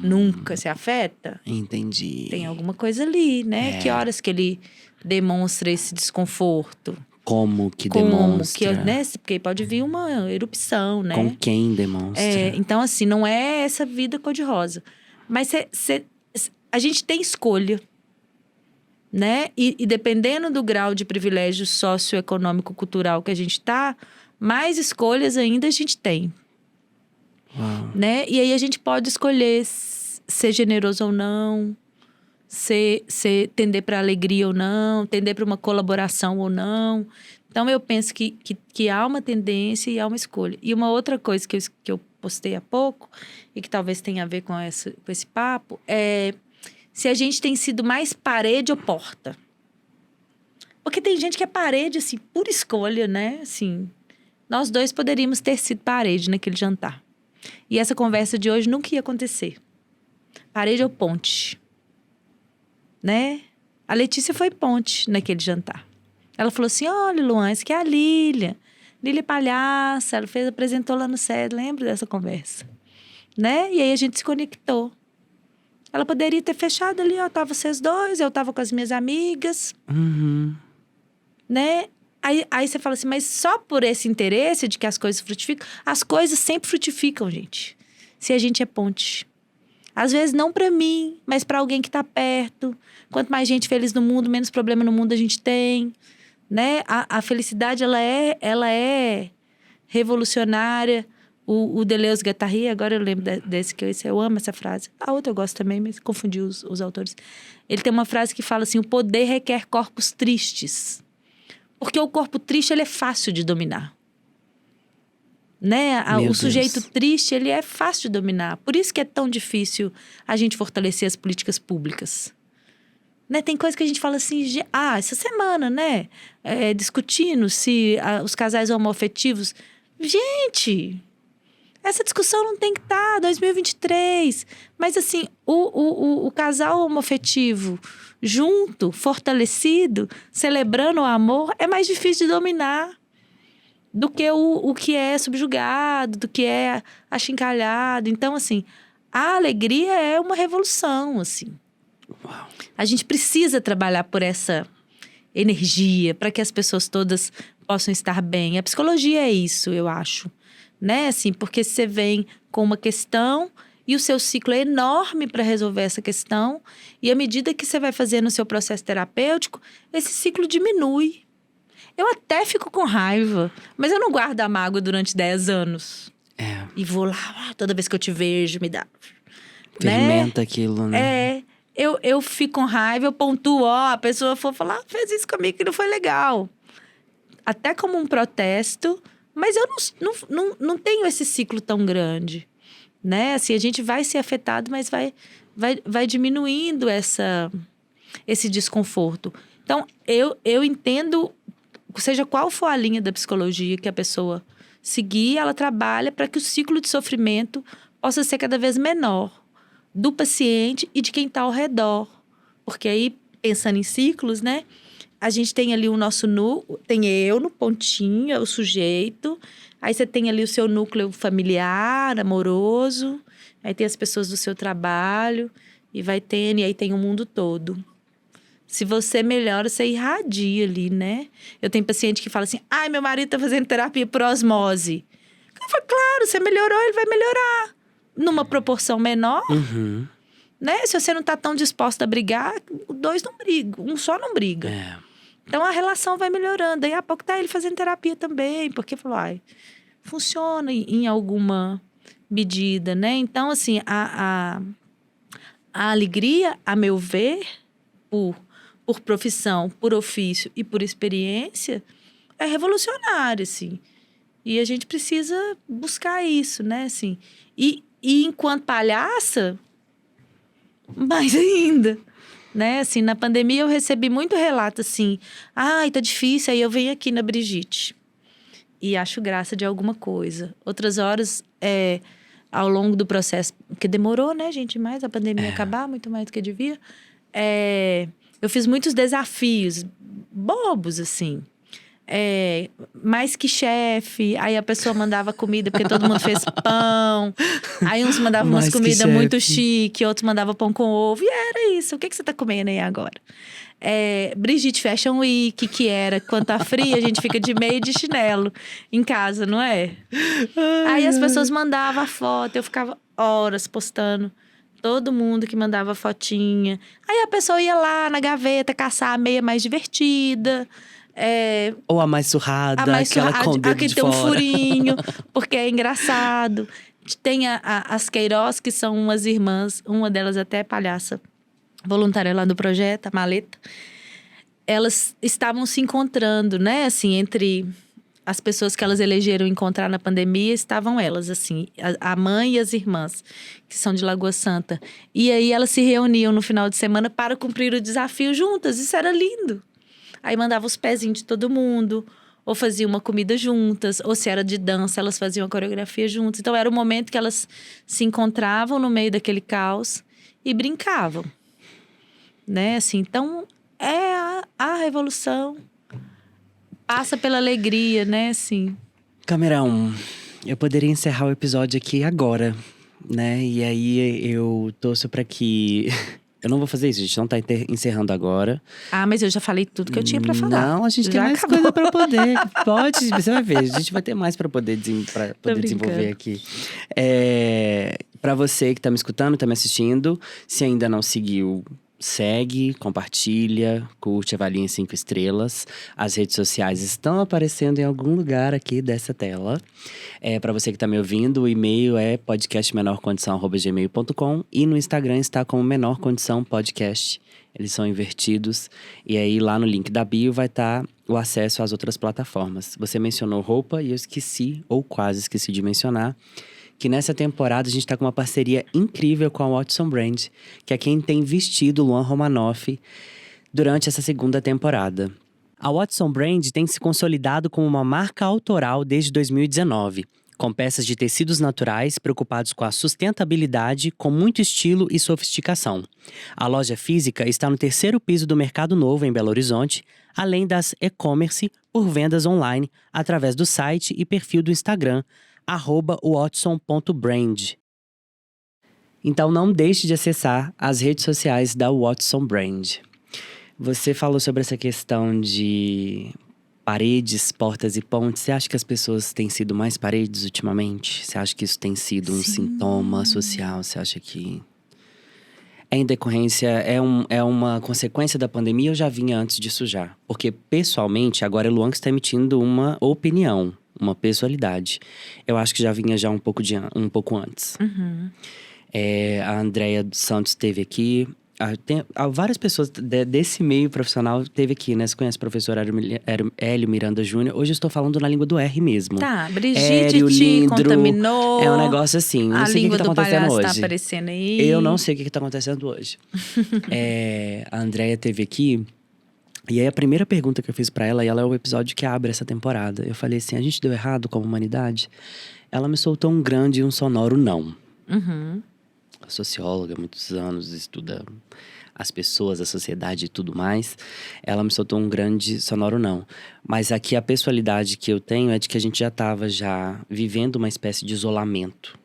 nunca se afeta. Entendi. Tem alguma coisa ali, né? Que horas que ele demonstra esse desconforto? Como que demonstra? Né? Porque pode vir uma erupção, né? Com quem demonstra? Então, assim, não é essa vida cor-de-rosa. Mas a gente tem escolha. Né? E dependendo do grau de privilégio socioeconômico, cultural que a gente tá, mais escolhas ainda a gente tem. Uau. Né? E aí a gente pode escolher ser generoso ou não, tender para alegria ou não, tender para uma colaboração ou não. Então eu penso que há uma tendência e há uma escolha. E uma outra coisa que eu postei há pouco, e que talvez tenha a ver com esse papo, é... se a gente tem sido mais parede ou porta. Porque tem gente que é parede, assim, por escolha, né? Assim, nós 2 poderíamos ter sido parede naquele jantar. E essa conversa de hoje nunca ia acontecer. Parede ou ponte. Né? A Letícia foi ponte naquele jantar. Ela falou assim, olha, Luan, essa aqui é a Lília. Lília é palhaça, ela apresentou lá no SED, lembra dessa conversa? Né? E aí a gente se conectou. Ela poderia ter fechado ali, tava vocês 2, eu tava com as minhas amigas. Né? Aí você fala assim, mas só por esse interesse de que as coisas frutificam? As coisas sempre frutificam, gente. Se a gente é ponte. Às vezes não pra mim, mas pra alguém que tá perto. Quanto mais gente feliz no mundo, menos problema no mundo a gente tem. Né? A felicidade, ela é revolucionária. O Deleuze Guattari, agora eu lembro desse que eu amo essa frase. A outra eu gosto também, mas confundi os autores. Ele tem uma frase que fala assim, o poder requer corpos tristes. Porque o corpo triste, ele é fácil de dominar. Né? O sujeito triste, ele é fácil de dominar. Por isso que é tão difícil a gente fortalecer as políticas públicas. Né? Tem coisa que a gente fala assim, essa semana, né? Discutindo se os casais homoafetivos... Gente... Essa discussão não tem que estar, 2023. Mas, assim, o casal homoafetivo junto, fortalecido, celebrando o amor, é mais difícil de dominar do que o que é subjugado, do que é achincalhado. Então, assim, a alegria é uma revolução, assim. Uau. A gente precisa trabalhar por essa energia, para que as pessoas todas possam estar bem. A psicologia é isso, eu acho. Né, assim, porque você vem com uma questão e o seu ciclo é enorme para resolver essa questão. E à medida que você vai fazendo o seu processo terapêutico, esse ciclo diminui. Eu até fico com raiva, mas eu não guardo a mágoa durante 10 anos. E vou lá, toda vez que eu te vejo, me dá... Fermenta, né? Aquilo, né? Eu fico com raiva, eu pontuo, a pessoa for falar, fez isso comigo que não foi legal. Até como um protesto... Mas eu não tenho esse ciclo tão grande, né? Assim, a gente vai ser afetado, mas vai diminuindo esse desconforto. Então, eu entendo, seja qual for a linha da psicologia que a pessoa seguir, ela trabalha para que o ciclo de sofrimento possa ser cada vez menor do paciente e de quem está ao redor. Porque aí, pensando em ciclos, né? A gente tem ali o nosso núcleo, tem eu no pontinho, o sujeito. Aí você tem ali o seu núcleo familiar, amoroso. Aí tem as pessoas do seu trabalho. E vai tendo, e aí tem o mundo todo. Se você melhora, você irradia ali, né? Eu tenho paciente que fala assim, ai, meu marido tá fazendo terapia por osmose. Eu falo, claro, você melhorou, ele vai melhorar. Numa proporção menor, né? Se você não tá tão disposto a brigar, dois não brigam, um só não briga. É. Então, a relação vai melhorando. Daí, a pouco tá ele fazendo terapia também. Porque, falou, ai, funciona em alguma medida, né? Então, assim, a alegria, a meu ver, por profissão, por ofício e por experiência, é revolucionária, assim. E a gente precisa buscar isso, né? Assim, e enquanto palhaça, mais ainda, né? Assim, na pandemia eu recebi muito relato assim, ai, tá difícil, aí eu venho aqui na Brigitte e acho graça de alguma coisa. Outras horas, ao longo do processo, porque demorou, né, gente, mais a pandemia acabar, muito mais do que devia, eu fiz muitos desafios bobos, assim. Mais que chefe, aí a pessoa mandava comida porque todo mundo fez pão. Aí uns mandavam umas comidas muito chique, outros mandavam pão com ovo. E era isso. O que você tá comendo aí agora? Brigitte Fashion Week, que era quando tá frio, a gente fica de meia e de chinelo em casa, não é? Aí as pessoas mandavam a foto, eu ficava horas postando. Todo mundo que mandava fotinha. Aí a pessoa ia lá na gaveta caçar a meia mais divertida. Ou a mais surrada, aquela com o dedo de tem fora. um furinho, porque é engraçado. Tem as Queiroz, que são umas irmãs, uma delas até é palhaça, voluntária lá do projeto, a Maleta. Elas estavam se encontrando, né, assim, entre as pessoas que elas elegeram encontrar na pandemia, estavam elas, assim, a mãe e as irmãs, que são de Lagoa Santa. E aí elas se reuniam no final de semana para cumprir o desafio juntas, isso era lindo. Aí mandava os pezinhos de todo mundo, ou fazia uma comida juntas, ou se era de dança, elas faziam a coreografia juntas. Então, era o momento que elas se encontravam no meio daquele caos e brincavam, né? Assim, então, a revolução passa pela alegria, né? Assim. Camerão, eu poderia encerrar o episódio aqui agora, né? E aí, eu torço pra que… Eu não vou fazer isso, a gente não tá encerrando agora. Ah, mas eu já falei tudo que eu tinha pra falar. Não, a gente tem mais coisa pra poder. Pode, você vai ver. A gente vai ter mais pra poder desenvolver aqui. Pra você que tá me escutando, tá me assistindo, se ainda não seguiu, segue, compartilha, curte, avalia em 5 estrelas. As redes sociais estão aparecendo em algum lugar aqui dessa tela. Para você que está me ouvindo, o e-mail é podcastmenorcondição@gmail.com e no Instagram está como Menor Condição Podcast. Eles são invertidos. E aí, lá no link da bio vai estar o acesso às outras plataformas. Você mencionou roupa e eu esqueci, ou quase esqueci de mencionar, que nessa temporada a gente tá com uma parceria incrível com a Watson Brand, que é quem tem vestido Luan Romanoff durante essa segunda temporada. A Watson Brand tem se consolidado como uma marca autoral desde 2019, com peças de tecidos naturais preocupados com a sustentabilidade, com muito estilo e sofisticação. A loja física está no 3º piso do Mercado Novo, em Belo Horizonte, além das e-commerce por vendas online através do site e perfil do Instagram, @watson.brand. Então não deixe de acessar as redes sociais da Watson Brand. Você falou sobre essa questão de paredes, portas e pontes. Você acha que as pessoas têm sido mais paredes ultimamente? Você acha que isso tem sido um sintoma social? Você acha que em decorrência, é uma consequência da pandemia ou já vinha antes disso já? Porque pessoalmente, agora é Luan que está emitindo uma opinião, uma pessoalidade. Eu acho que já vinha já um pouco antes. Uhum. A Andréia Santos esteve aqui, várias pessoas desse meio profissional teve aqui, né? Você conhece o professor Hélio Miranda Júnior. Hoje eu estou falando na língua do R mesmo. Tá, Brigitte te contaminou. É um negócio assim, não sei o que tá acontecendo hoje. Tá aparecendo aí. Eu não sei o que tá acontecendo hoje. A Andréia teve aqui. E aí a primeira pergunta que eu fiz pra ela, e ela é o episódio que abre essa temporada. Eu falei assim, a gente deu errado como humanidade? Ela me soltou um grande e um sonoro não. Uhum. Socióloga, há muitos anos, estuda as pessoas, a sociedade e tudo mais. Ela me soltou um grande sonoro não. Mas aqui a pessoalidade que eu tenho é de que a gente já estava vivendo uma espécie de isolamento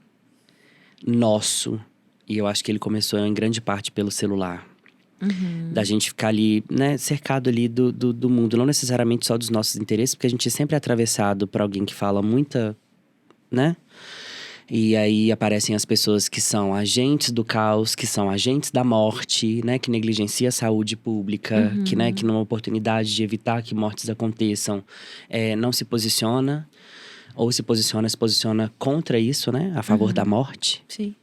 nosso. E eu acho que ele começou em grande parte pelo celular. Uhum. Da gente ficar ali, né, cercado ali do mundo. Não necessariamente só dos nossos interesses, porque a gente é sempre atravessado por alguém que fala muita, né? E aí aparecem as pessoas que são agentes do caos, que são agentes da morte, né? Que negligencia a saúde pública, que, né, que numa oportunidade de evitar que mortes aconteçam, não se posiciona. Ou se posiciona contra isso, né? A favor da morte. Sim.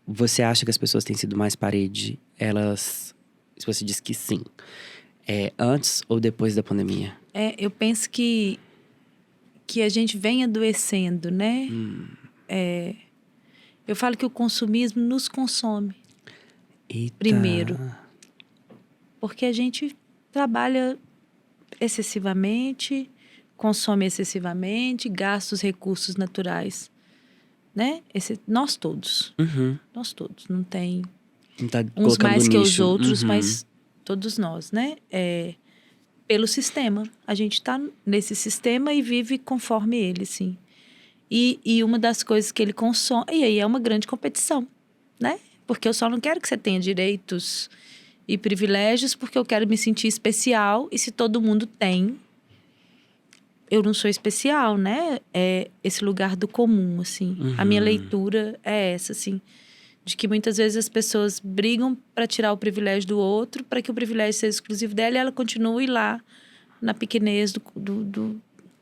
Você acha que as pessoas têm sido mais parede? Se você diz que sim. Antes ou depois da pandemia? Eu penso que a gente vem adoecendo, né? Eu falo que o consumismo nos consome. Eita. Primeiro. Porque a gente trabalha excessivamente, consome excessivamente, gasta os recursos naturais, né? Nós todos. Uhum. Nós todos. Não tem Tá uns mais que os outros, uhum. mas todos nós, né? Pelo sistema. A gente está nesse sistema e vive conforme ele, sim. E uma das coisas que ele consome... E aí é uma grande competição, né? Porque eu só não quero que você tenha direitos e privilégios porque eu quero me sentir especial. E se todo mundo tem, eu não sou especial, né? É esse lugar do comum, assim. Uhum. A minha leitura é essa, assim. De que muitas vezes as pessoas brigam para tirar o privilégio do outro, para que o privilégio seja exclusivo dela e ela continue lá na pequenez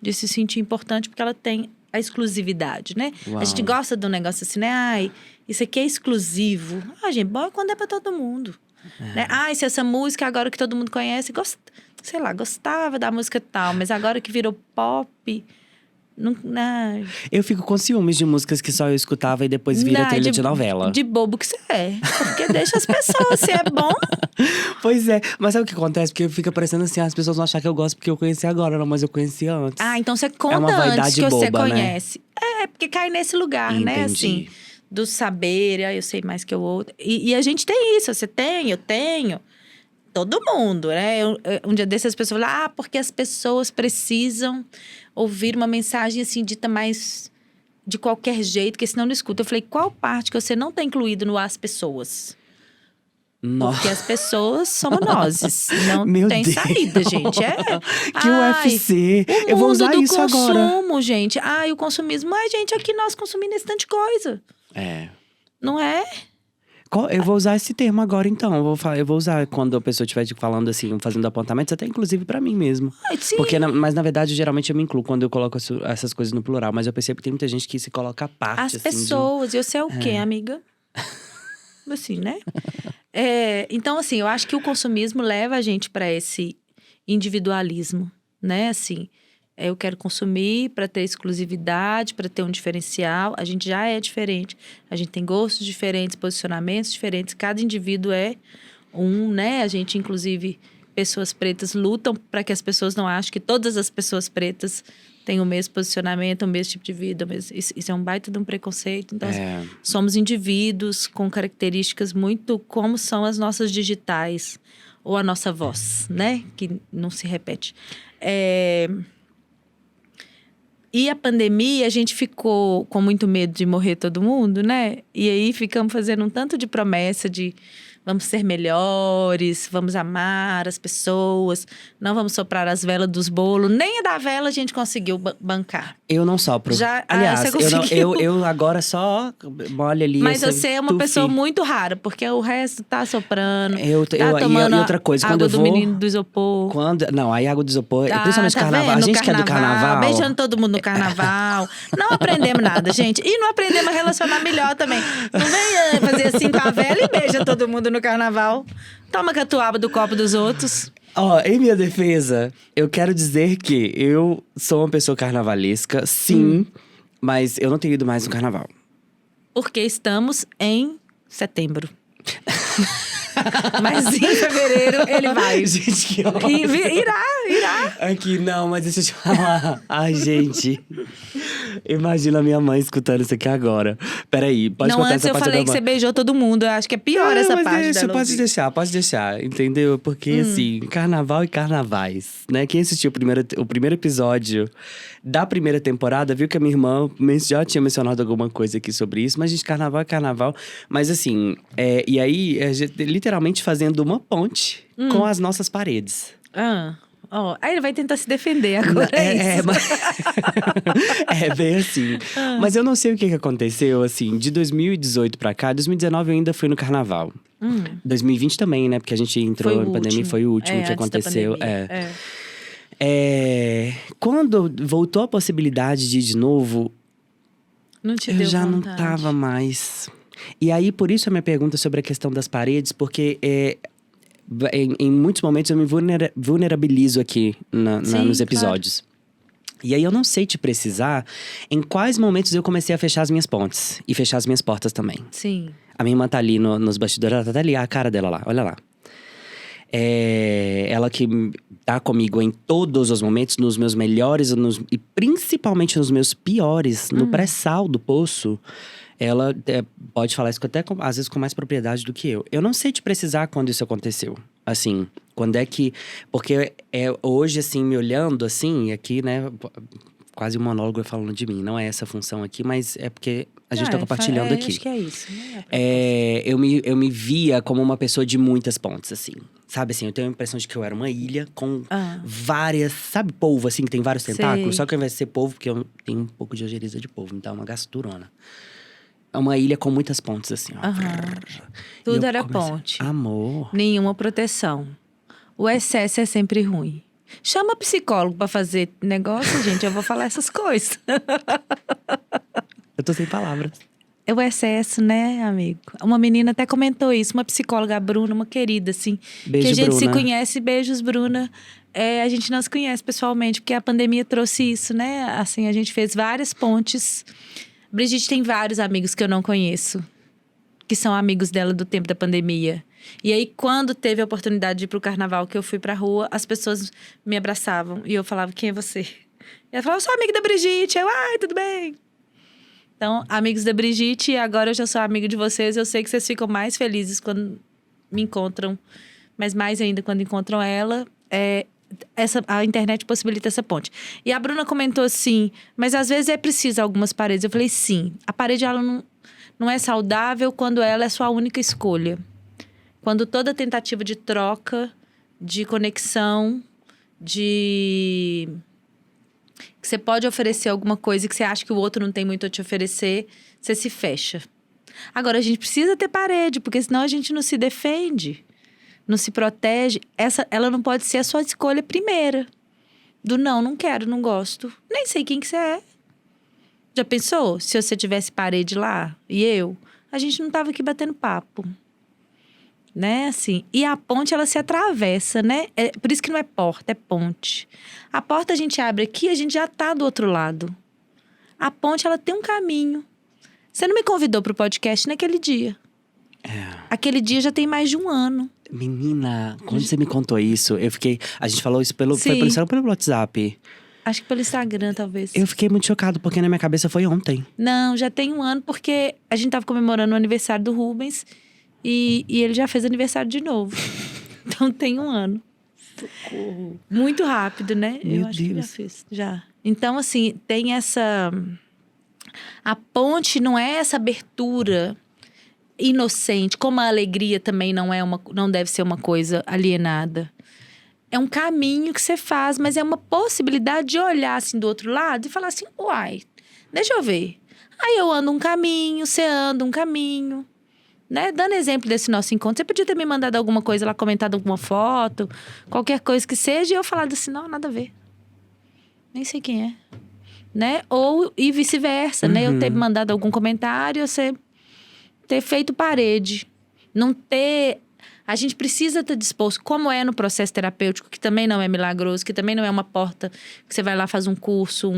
de se sentir importante, porque ela tem a exclusividade, né? Uau. A gente gosta de um negócio assim, né? Ai, isso aqui é exclusivo. Gente, bom é quando é para todo mundo. Né? Se essa música agora que todo mundo conhece, gostava da música tal, mas agora que virou pop... Não. Eu fico com ciúmes de músicas que só eu escutava e depois vira trilha de novela. De bobo que você é. Porque deixa as pessoas, se é bom. Pois é, mas sabe o que acontece? Porque fica parecendo assim, as pessoas vão achar que eu gosto porque eu conheci agora, não, mas eu conheci antes. Então você conta uma antes que você boba, conhece. Né? Porque cai nesse lugar, Entendi. né? Assim, do saber, eu sei mais que o outro. E a gente tem isso, você tem, eu tenho. Todo mundo, né? Um dia desses as pessoas falam, porque as pessoas precisam ouvir uma mensagem assim, dita mais de qualquer jeito, porque senão não escuta. Eu falei, qual parte que você não tá incluído no as pessoas? Nossa. Porque as pessoas somos nós. Não Meu tem Deus. saída, gente. Que UFC. O eu vou mundo usar do isso consumo, agora. gente. O consumismo. Gente, aqui nós consumimos esse tanto de coisa. Não é? Eu vou usar esse termo agora, então. Eu vou usar quando a pessoa estiver fazendo assim, fazendo apontamentos, até inclusive pra mim mesmo. Sim. Porque, mas na verdade, geralmente eu me incluo quando eu coloco essas coisas no plural. Mas eu percebo que tem muita gente que se coloca à parte. As assim, pessoas. E você é o quê, amiga? Assim, né? Então, assim, eu acho que o consumismo leva a gente pra esse individualismo, né? Assim, eu quero consumir para ter exclusividade, para ter um diferencial. A gente já é diferente. A gente tem gostos diferentes, posicionamentos diferentes. Cada indivíduo é né? A gente, inclusive, pessoas pretas lutam para que as pessoas não achem que todas as pessoas pretas têm o mesmo posicionamento, o mesmo tipo de vida. Isso é um baita de um preconceito. Então, somos indivíduos com características muito como são as nossas digitais. Ou a nossa voz, né? Que não se repete. E a pandemia, a gente ficou com muito medo de morrer todo mundo, né? E aí ficamos fazendo um tanto de promessa de Vamos ser melhores, vamos amar as pessoas, não vamos soprar as velas dos bolos. Nem a da vela a gente conseguiu bancar. Eu não sopro. Aliás, eu agora só molho ali. Mas você é uma pessoa muito rara, porque o resto tá soprando. Tá tomando e outra coisa, quando eu vou, do menino do isopor. Não, aí água do isopor, principalmente tá carnaval. Vendo? A gente que é do carnaval. Beijando todo mundo no carnaval. Não aprendemos nada, gente. E não aprendemos a relacionar melhor também. Não vem fazer assim com a vela e beija todo mundo no carnaval. Toma catuaba do copo dos outros. Em minha defesa, eu quero dizer que eu sou uma pessoa carnavalesca, sim. Mas eu não tenho ido mais no carnaval. Porque estamos em setembro. Mas em fevereiro ele vai. Gente, que ótimo. Irá. Aqui, não, mas deixa eu te falar. Ai, gente. Imagina a minha mãe escutando isso aqui agora. Peraí, pode contar essa parte da mãe. Não, antes eu falei que você beijou todo mundo. Eu acho que é pior essa parte dela. Pode deixar, entendeu? Porque, assim, carnaval e carnavais, né? Quem assistiu o primeiro episódio da primeira temporada viu que a minha irmã já tinha mencionado alguma coisa aqui sobre isso. Mas, gente, carnaval é carnaval. Mas, assim, e aí, literalmente fazendo uma ponte com as nossas paredes. Aí ele vai tentar se defender agora. É bem assim. Mas eu não sei o que aconteceu, assim, de 2018 pra cá. 2019 eu ainda fui no carnaval. 2020 também, né? Porque a gente entrou em pandemia, foi o último que aconteceu. Quando voltou a possibilidade de ir de novo, eu já não tava mais. E aí, por isso a minha pergunta sobre a questão das paredes, porque em muitos momentos eu me vulnerabilizo aqui nos episódios. Claro. E aí eu não sei te precisar em quais momentos eu comecei a fechar as minhas pontes. E fechar as minhas portas também. Sim. A minha irmã tá ali nos bastidores, ela tá ali, a cara dela lá, olha lá. Ela que tá comigo em todos os momentos, nos meus melhores e principalmente nos meus piores, no pré-sal do poço. Ela pode falar isso até às vezes com mais propriedade do que eu. Eu não sei te precisar quando isso aconteceu. Assim, quando é que… Porque hoje, assim, me olhando, assim, aqui, né… Quase um monólogo falando de mim. Não é essa a função aqui, mas é porque a gente tá compartilhando aqui. Acho que é isso, né? Eu me via como uma pessoa de muitas pontes, assim. Sabe, assim, eu tenho a impressão de que eu era uma ilha com várias… Sabe polvo, assim, que tem vários tentáculos? Só que ao invés de ser polvo, porque eu tenho um pouco de ojeriza de polvo. Então é uma gasturona. É uma ilha com muitas pontes, assim, ó. Tudo era ponte. Amor. Nenhuma proteção. O excesso é sempre ruim. Chama psicólogo pra fazer negócio, gente. Eu vou falar essas coisas. Eu tô sem palavras. É o excesso, né, amigo? Uma menina até comentou isso. Uma psicóloga, a Bruna, uma querida, assim. Beijo, que a gente Bruna. se conhece. Beijos, Bruna. A gente não se conhece pessoalmente, porque a pandemia trouxe isso, né? Assim, a gente fez várias pontes… Brigitte tem vários amigos que eu não conheço, que são amigos dela do tempo da pandemia. E aí, quando teve a oportunidade de ir pro carnaval, que eu fui pra rua, as pessoas me abraçavam. E eu falava, quem é você? E ela falava, eu sou amiga da Brigitte. Eu, ai, tudo bem. Então, amigos da Brigitte, e agora eu já sou amiga de vocês. Eu sei que vocês ficam mais felizes quando me encontram. Mas mais ainda, quando encontram ela, a internet possibilita essa ponte. E a Bruna comentou assim, mas às vezes é preciso algumas paredes. Eu falei, sim. A parede, ela não é saudável quando ela é sua única escolha. Quando toda tentativa de troca, de conexão, que você pode oferecer alguma coisa que você acha que o outro não tem muito a te oferecer, você se fecha. Agora, a gente precisa ter parede, porque senão a gente não se defende. Não se protege, ela não pode ser a sua escolha primeira. Não quero, não gosto. Nem sei quem que você é. Já pensou? Se você tivesse parede lá e eu, a gente não tava aqui batendo papo. Né, assim. E a ponte, ela se atravessa, né? Por isso que não é porta, é ponte. A porta a gente abre aqui, a gente já tá do outro lado. A ponte, ela tem um caminho. Você não me convidou pro podcast naquele dia. Aquele dia já tem mais de um ano. Menina, quando você me contou isso, eu fiquei… A gente falou isso pelo WhatsApp. Acho que pelo Instagram, talvez. Eu fiquei muito chocado, porque na minha cabeça foi ontem. Não, já tem um ano, porque a gente tava comemorando o aniversário do Rubens. E ele já fez aniversário de novo. Então tem um ano. Socorro. Muito rápido, né? Meu acho Deus. Que já fez. Já. Então, assim, tem essa… A ponte não é essa abertura… inocente, como a alegria também não deve ser uma coisa alienada. É um caminho que você faz, mas é uma possibilidade de olhar assim do outro lado e falar assim, uai, deixa eu ver. Aí eu ando um caminho, você anda um caminho, né? Dando exemplo desse nosso encontro, você podia ter me mandado alguma coisa lá, comentado alguma foto, qualquer coisa que seja, e eu falado assim, não, nada a ver. Nem sei quem é, né? Ou, e vice-versa, né? Eu ter mandado algum comentário, você ter feito parede. Não ter... A gente precisa estar disposto, como é no processo terapêutico, que também não é milagroso, que também não é uma porta que você vai lá, faz um curso,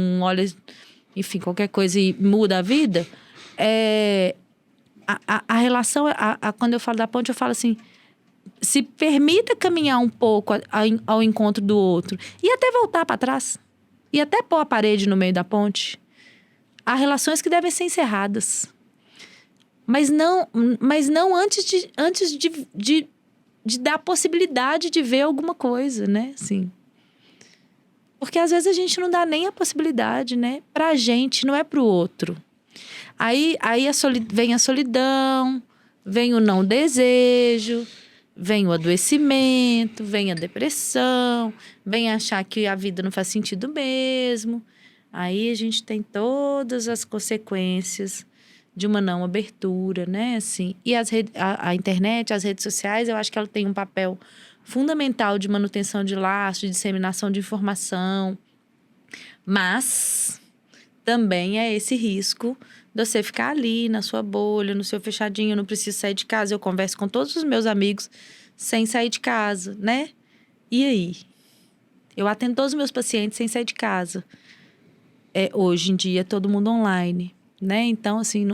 enfim, qualquer coisa e muda a vida. A relação, quando eu falo da ponte, eu falo assim, se permita caminhar um pouco ao encontro do outro. E até voltar para trás. E até pôr a parede no meio da ponte. Há relações que devem ser encerradas. Mas não antes de dar a possibilidade de ver alguma coisa, né? Assim. Porque às vezes a gente não dá nem a possibilidade, né? Pra gente, não é pro outro. Aí vem a solidão, vem o não desejo, vem o adoecimento, vem a depressão, vem achar que a vida não faz sentido mesmo. Aí a gente tem todas as consequências de uma não abertura, né? Assim, e a internet, as redes sociais, eu acho que ela tem um papel fundamental de manutenção de laços, de disseminação de informação. Mas também é esse risco de você ficar ali na sua bolha, no seu fechadinho, eu não preciso sair de casa. Eu converso com todos os meus amigos sem sair de casa, né? E aí? Eu atendo todos os meus pacientes sem sair de casa. Hoje em dia, todo mundo online, né? Então, assim,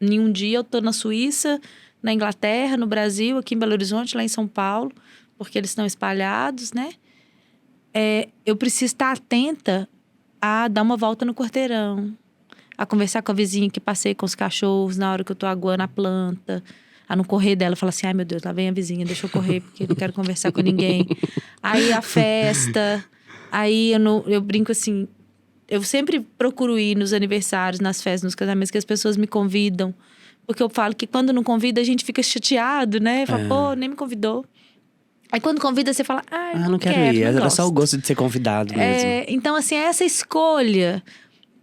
em um dia eu tô na Suíça, na Inglaterra, no Brasil, aqui em Belo Horizonte, lá em São Paulo, porque eles estão espalhados, né? Eu preciso estar atenta a dar uma volta no quarteirão, a conversar com a vizinha que passei com os cachorros na hora que eu tô aguando a planta, a não correr dela, falar assim, ai meu Deus, lá vem a vizinha, deixa eu correr, porque eu não quero conversar com ninguém. Aí a festa, aí eu brinco assim, eu sempre procuro ir nos aniversários, nas festas, nos casamentos, que as pessoas me convidam, porque eu falo que quando não convida a gente fica chateado, né? Fala, pô, nem me convidou. Aí quando convida, você fala, não quero ir. Era só o gosto de ser convidado mesmo. Então, assim, essa escolha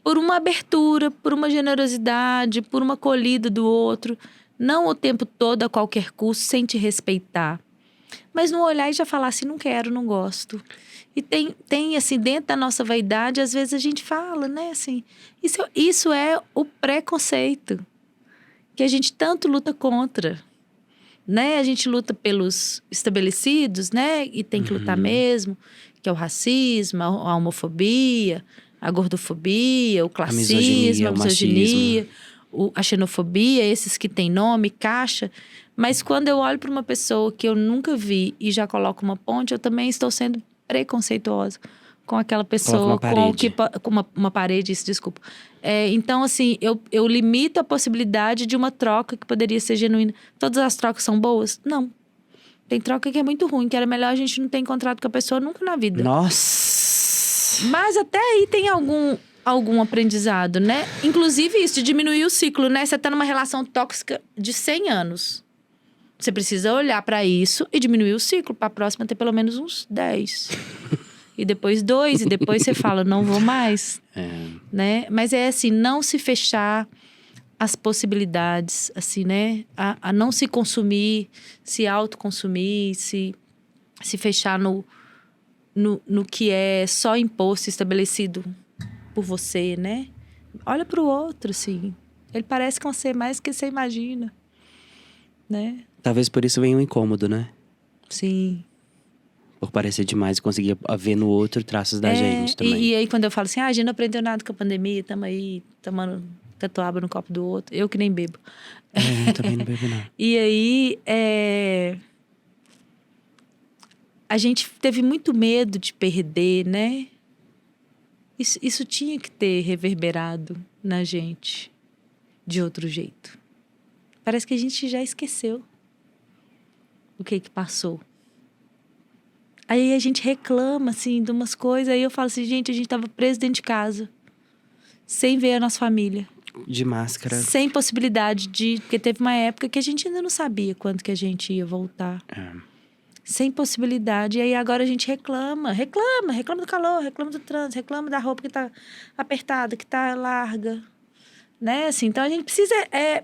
por uma abertura, por uma generosidade, por uma acolhida do outro. Não o tempo todo, a qualquer custo, sem te respeitar. Mas não olhar e já falar assim, não quero, não gosto. E tem assim, dentro da nossa vaidade, às vezes a gente fala, né? Assim, isso é o preconceito. Que a gente tanto luta contra. Né? A gente luta pelos estabelecidos, né? E tem que lutar mesmo, que é o racismo, a homofobia, a gordofobia, o classismo, a misoginia, a xenofobia, esses que têm nome, caixa. Mas quando eu olho para uma pessoa que eu nunca vi e já coloco uma ponte, eu também estou sendo preconceituosa com aquela pessoa, com uma parede, desculpa. Então, assim, eu limito a possibilidade de uma troca que poderia ser genuína. Todas as trocas são boas? Não. Tem troca que é muito ruim, que era melhor a gente não ter encontrado com a pessoa nunca na vida. Nossa! Mas até aí tem algum aprendizado, né? Inclusive isso, de diminuir o ciclo, né? Você tá numa relação tóxica de 100 anos. Você precisa olhar para isso e diminuir o ciclo, para a próxima ter pelo menos uns 10. E depois 2, e depois você fala, não vou mais. Né? Mas é assim, não se fechar as possibilidades, assim, né? A não se consumir, se autoconsumir, se fechar no que é só imposto estabelecido por você, né? Olha pro outro, assim. Ele parece com você mais do que você imagina, né? Talvez por isso venha um incômodo, né? Sim. Por parecer demais e conseguir ver no outro traços da gente também. E aí, quando eu falo assim, a gente não aprendeu nada com a pandemia, tamo aí tomando catuaba no copo do outro. Eu que nem bebo. Eu também não bebo, não. E aí, a gente teve muito medo de perder, né? Isso tinha que ter reverberado na gente de outro jeito. Parece que a gente já esqueceu o que passou. Aí a gente reclama, assim, de umas coisas. Aí eu falo assim, gente, a gente tava preso dentro de casa. Sem ver a nossa família. de máscara. Sem possibilidade de... Porque teve uma época que a gente ainda não sabia quando que a gente ia voltar. Sem possibilidade. E aí agora a gente reclama do calor, reclama do trânsito, reclama da roupa que tá apertada, que tá larga. Né? Assim, então a gente precisa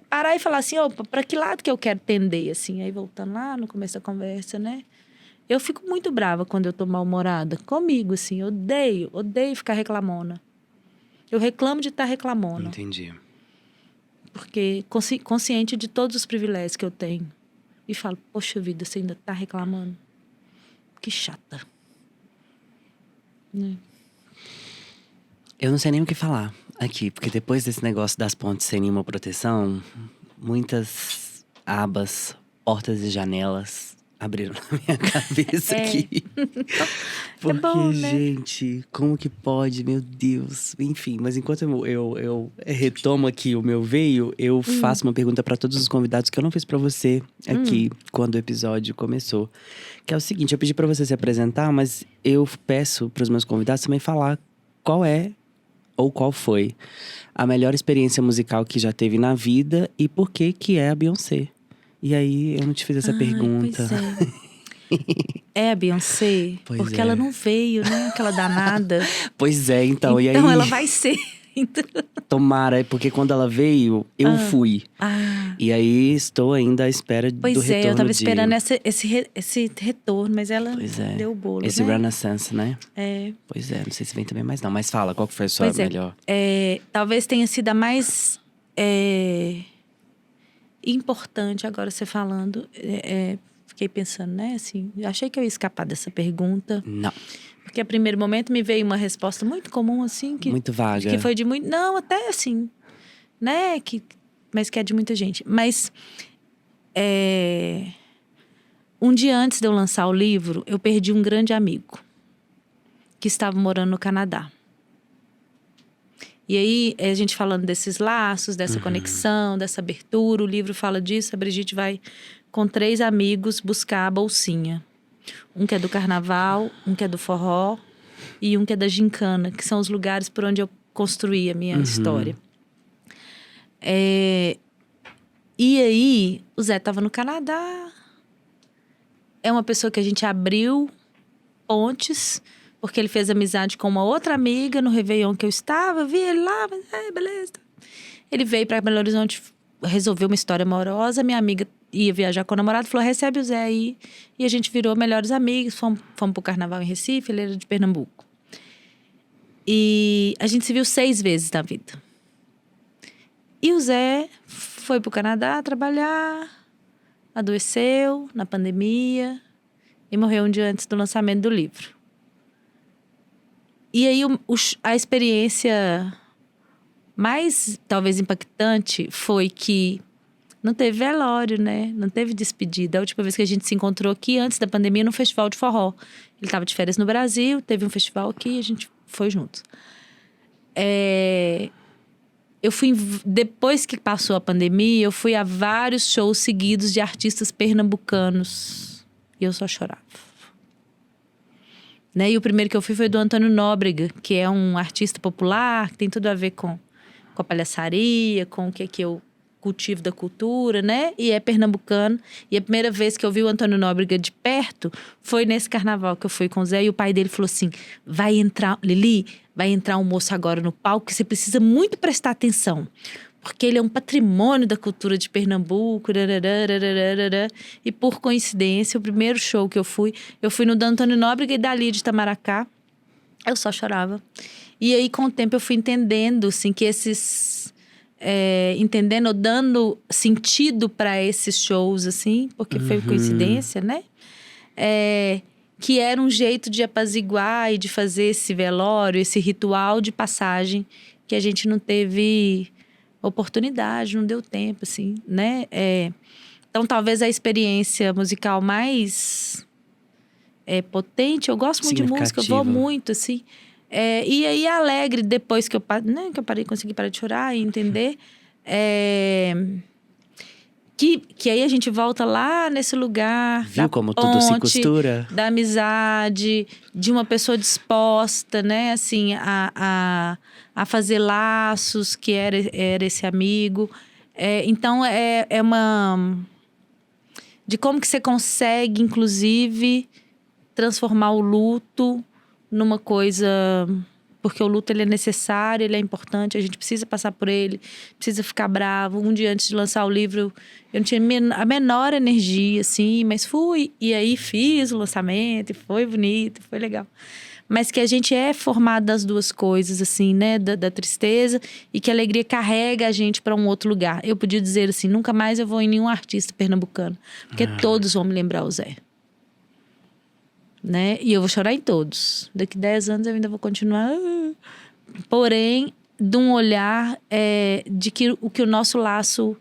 parar e falar assim, opa, para que lado que eu quero tender? Assim, aí voltando lá no começo da conversa, né? Eu fico muito brava quando eu tô mal-humorada. Comigo, assim, odeio ficar reclamona. Eu reclamo de estar reclamona. Entendi. Porque consciente de todos os privilégios que eu tenho. E falo, poxa vida, você ainda tá reclamando? Que chata. Né? Eu não sei nem o que falar aqui, porque depois desse negócio das pontes sem nenhuma proteção, muitas abas, portas e janelas abriram na minha cabeça aqui. Porque, bom, né? gente, como que pode? Meu Deus. Enfim, mas enquanto eu retomo aqui o meu veio, eu faço uma pergunta para todos os convidados que eu não fiz para você aqui quando o episódio começou. Que é o seguinte, eu pedi para você se apresentar, mas eu peço para os meus convidados também falar qual é ou qual foi a melhor experiência musical que já teve na vida e por que é a Beyoncé. E aí, eu não te fiz essa pergunta. Pois é a Beyoncé? Pois porque ela não veio, né? Aquela danada. Pois é, então. E aí, Então ela vai ser. Tomara, porque quando ela veio, eu fui. E aí, estou ainda à espera do retorno. Pois é, eu tava esperando esse retorno, mas ela deu o bolo, esse né? Renaissance, né? É. Pois é, não sei se vem também mais não. Mas fala, qual que foi a sua melhor? Talvez tenha sido a mais importante, agora você falando. Fiquei pensando, né? Assim, achei que eu ia escapar dessa pergunta. Não. Porque a primeiro momento me veio uma resposta muito comum, assim. Muito vaga. Que foi de muito... Não, até assim, né? Mas que é de muita gente. Mas, um dia antes de eu lançar o livro, eu perdi um grande amigo. Que estava morando no Canadá. E aí, a gente falando desses laços, dessa conexão, dessa abertura. O livro fala disso. A Brigitte vai com 3 amigos buscar a bolsinha. Um que é do carnaval, um que é do forró e um que é da gincana, que são os lugares por onde eu construí a minha história. E aí, o Zé estava no Canadá. É uma pessoa que a gente abriu pontes, porque ele fez amizade com uma outra amiga no Réveillon que eu estava. Vi ele lá, mas beleza. Ele veio para Belo Horizonte, resolveu uma história amorosa. Minha amiga ia viajar com o namorado, falou, recebe o Zé aí. E a gente virou melhores amigos, fomos pro carnaval em Recife, ele era de Pernambuco. E a gente se viu 6 vezes na vida. E o Zé foi pro Canadá trabalhar, adoeceu na pandemia e morreu um dia antes do lançamento do livro. E aí a experiência mais, talvez, impactante foi que não teve velório, né? Não teve despedida. A última vez que a gente se encontrou aqui, antes da pandemia, no festival de forró. Ele estava de férias no Brasil, teve um festival aqui e a gente foi juntos. Eu fui, depois que passou a pandemia, eu fui a vários shows seguidos de artistas pernambucanos. E eu só chorava. Né? E o primeiro que eu fui foi do Antônio Nóbrega, que é um artista popular, que tem tudo a ver com a palhaçaria, com o que eu cultivo da cultura, né? E é pernambucano. E a primeira vez que eu vi o Antônio Nóbrega de perto foi nesse carnaval que eu fui com o Zé. E o pai dele falou assim, Lili, vai entrar um moço agora no palco que você precisa muito prestar atenção. Porque ele é um patrimônio da cultura de Pernambuco. E por coincidência, o primeiro show que eu fui no do Antônio Nóbrega e da Lia de Itamaracá. Eu só chorava. E aí, com o tempo, eu fui entendendo, assim, que entendendo, dando sentido para esses shows, assim, porque foi coincidência, né? Que era um jeito de apaziguar e de fazer esse velório, esse ritual de passagem que a gente não teve oportunidade, não deu tempo, assim, né? Então, talvez a experiência musical mais potente, eu gosto muito de música, eu vou muito, assim. E aí, alegre, depois que eu parei, consegui parar de chorar e entender Que aí a gente volta lá nesse lugar. Viu como tudo se costura? Da amizade, de uma pessoa disposta, né? Assim, a fazer laços, que era esse amigo. Então, é uma... De como que você consegue, inclusive, transformar o luto numa coisa... Porque o luto, ele é necessário, ele é importante, a gente precisa passar por ele, precisa ficar bravo. Um dia antes de lançar o livro, eu não tinha a menor energia, assim, mas fui. E aí fiz o lançamento, e foi bonito, foi legal. Mas que a gente é formado das duas coisas, assim, né? Da tristeza, e que a alegria carrega a gente para um outro lugar. Eu podia dizer assim, nunca mais eu vou em nenhum artista pernambucano, porque todos vão me lembrar o Zé. Né? E eu vou chorar em todos. Daqui 10 anos eu ainda vou continuar. Porém, de um olhar de que o nosso laço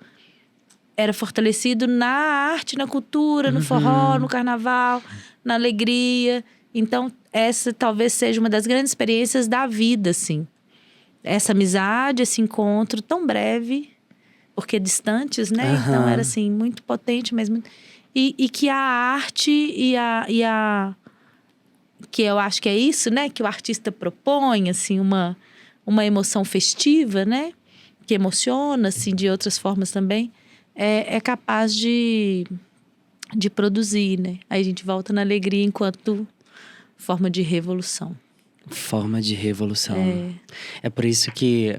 era fortalecido na arte, na cultura, no forró, no carnaval, na alegria. Então, essa talvez seja uma das grandes experiências da vida, assim. Essa amizade, esse encontro tão breve, porque distantes, né? Então, era assim, muito potente, mas muito... E que a arte que eu acho que é isso, né? Que o artista propõe, assim, uma emoção festiva, né? Que emociona, assim, de outras formas também. É capaz de produzir, né? Aí a gente volta na alegria enquanto forma de revolução. Forma de revolução. É por isso que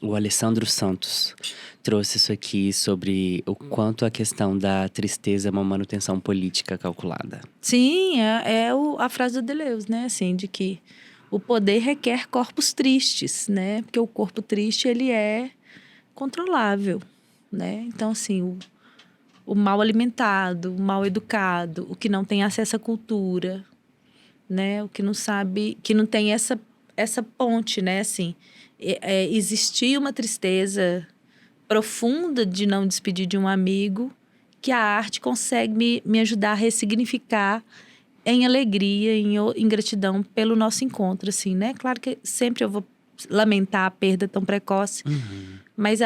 o Alessandro Santos trouxe isso aqui sobre o quanto a questão da tristeza é uma manutenção política calculada. Sim, a frase do Deleuze, né? Assim, de que o poder requer corpos tristes, né? Porque o corpo triste, ele é controlável, né? Então, assim, o mal alimentado, o mal educado, o que não tem acesso à cultura, né? O que não sabe, que não tem essa ponte, né? Assim, existia uma tristeza profunda de não despedir de um amigo, que a arte consegue me ajudar a ressignificar em alegria, em gratidão pelo nosso encontro, assim, né? Claro que sempre eu vou lamentar a perda tão precoce, mas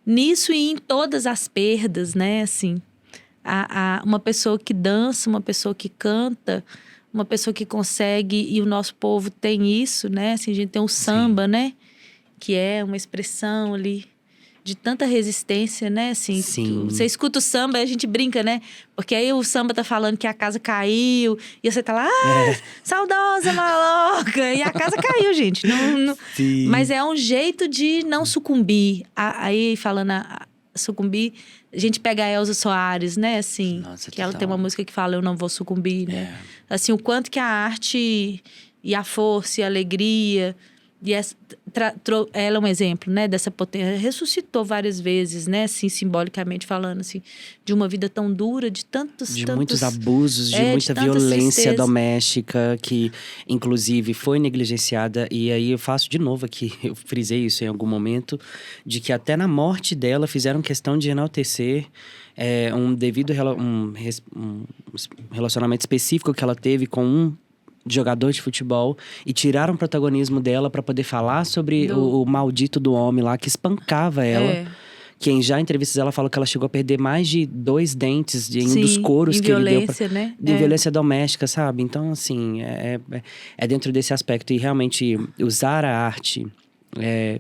nisso e em todas as perdas, né? Assim, uma pessoa que dança, uma pessoa que canta, uma pessoa que consegue, e o nosso povo tem isso, né? Assim, a gente tem o samba, né? Que é uma expressão ali de tanta resistência, né? Assim, você escuta o samba e a gente brinca, né? Porque aí o samba tá falando que a casa caiu e você tá lá, saudosa, maloca. E a casa caiu, gente. Não, mas é um jeito de não sucumbir. Aí, falando sucumbir, a gente pega a Elza Soares, né? Assim, nossa, que ela tem uma música que fala, eu não vou sucumbir, né? Assim, o quanto que a arte e a força e a alegria... E ela é um exemplo, né, dessa potência. Ressuscitou várias vezes, né, assim, simbolicamente falando, assim, de uma vida tão dura, de muitos abusos, de muita violência doméstica, que inclusive foi negligenciada. E aí eu faço de novo aqui, eu frisei isso em algum momento, de que até na morte dela fizeram questão de enaltecer um relacionamento específico que ela teve com um jogador de futebol, e tiraram o protagonismo dela para poder falar sobre o maldito do homem lá que espancava ela. Que já em entrevistas ela falou que ela chegou a perder mais de 2 dentes em um dos coros que ele deu né? De violência doméstica, sabe? Então, assim, é dentro desse aspecto. E realmente usar a arte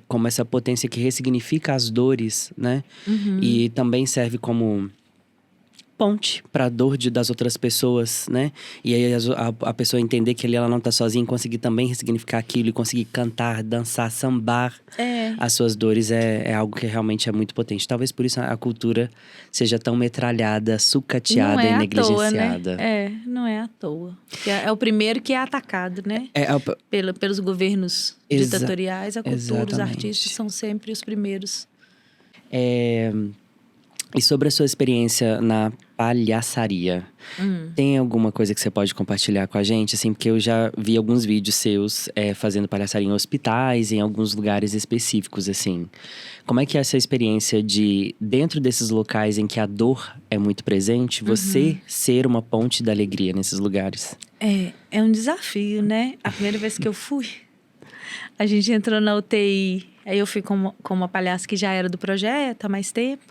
como essa potência que ressignifica as dores, né? E também serve como ponte para a dor das outras pessoas, né? E aí a pessoa entender que ela não tá sozinha, conseguir também ressignificar aquilo e conseguir cantar, dançar, sambar as suas dores é algo que realmente é muito potente. Talvez por isso a cultura seja tão metralhada, sucateada e negligenciada. Toa, né? Não é à toa. É o primeiro que é atacado, né? Pelos governos ditatoriais, a cultura, os artistas são sempre os primeiros. E sobre a sua experiência na palhaçaria, tem alguma coisa que você pode compartilhar com a gente? Assim, porque eu já vi alguns vídeos seus fazendo palhaçaria em hospitais, em alguns lugares específicos, assim. Como é que é essa experiência de, dentro desses locais em que a dor é muito presente, você ser uma ponte da alegria nesses lugares? É um desafio, né? A primeira vez que eu fui, a gente entrou na UTI Aí eu fui com uma palhaça que já era do projeto há mais tempo.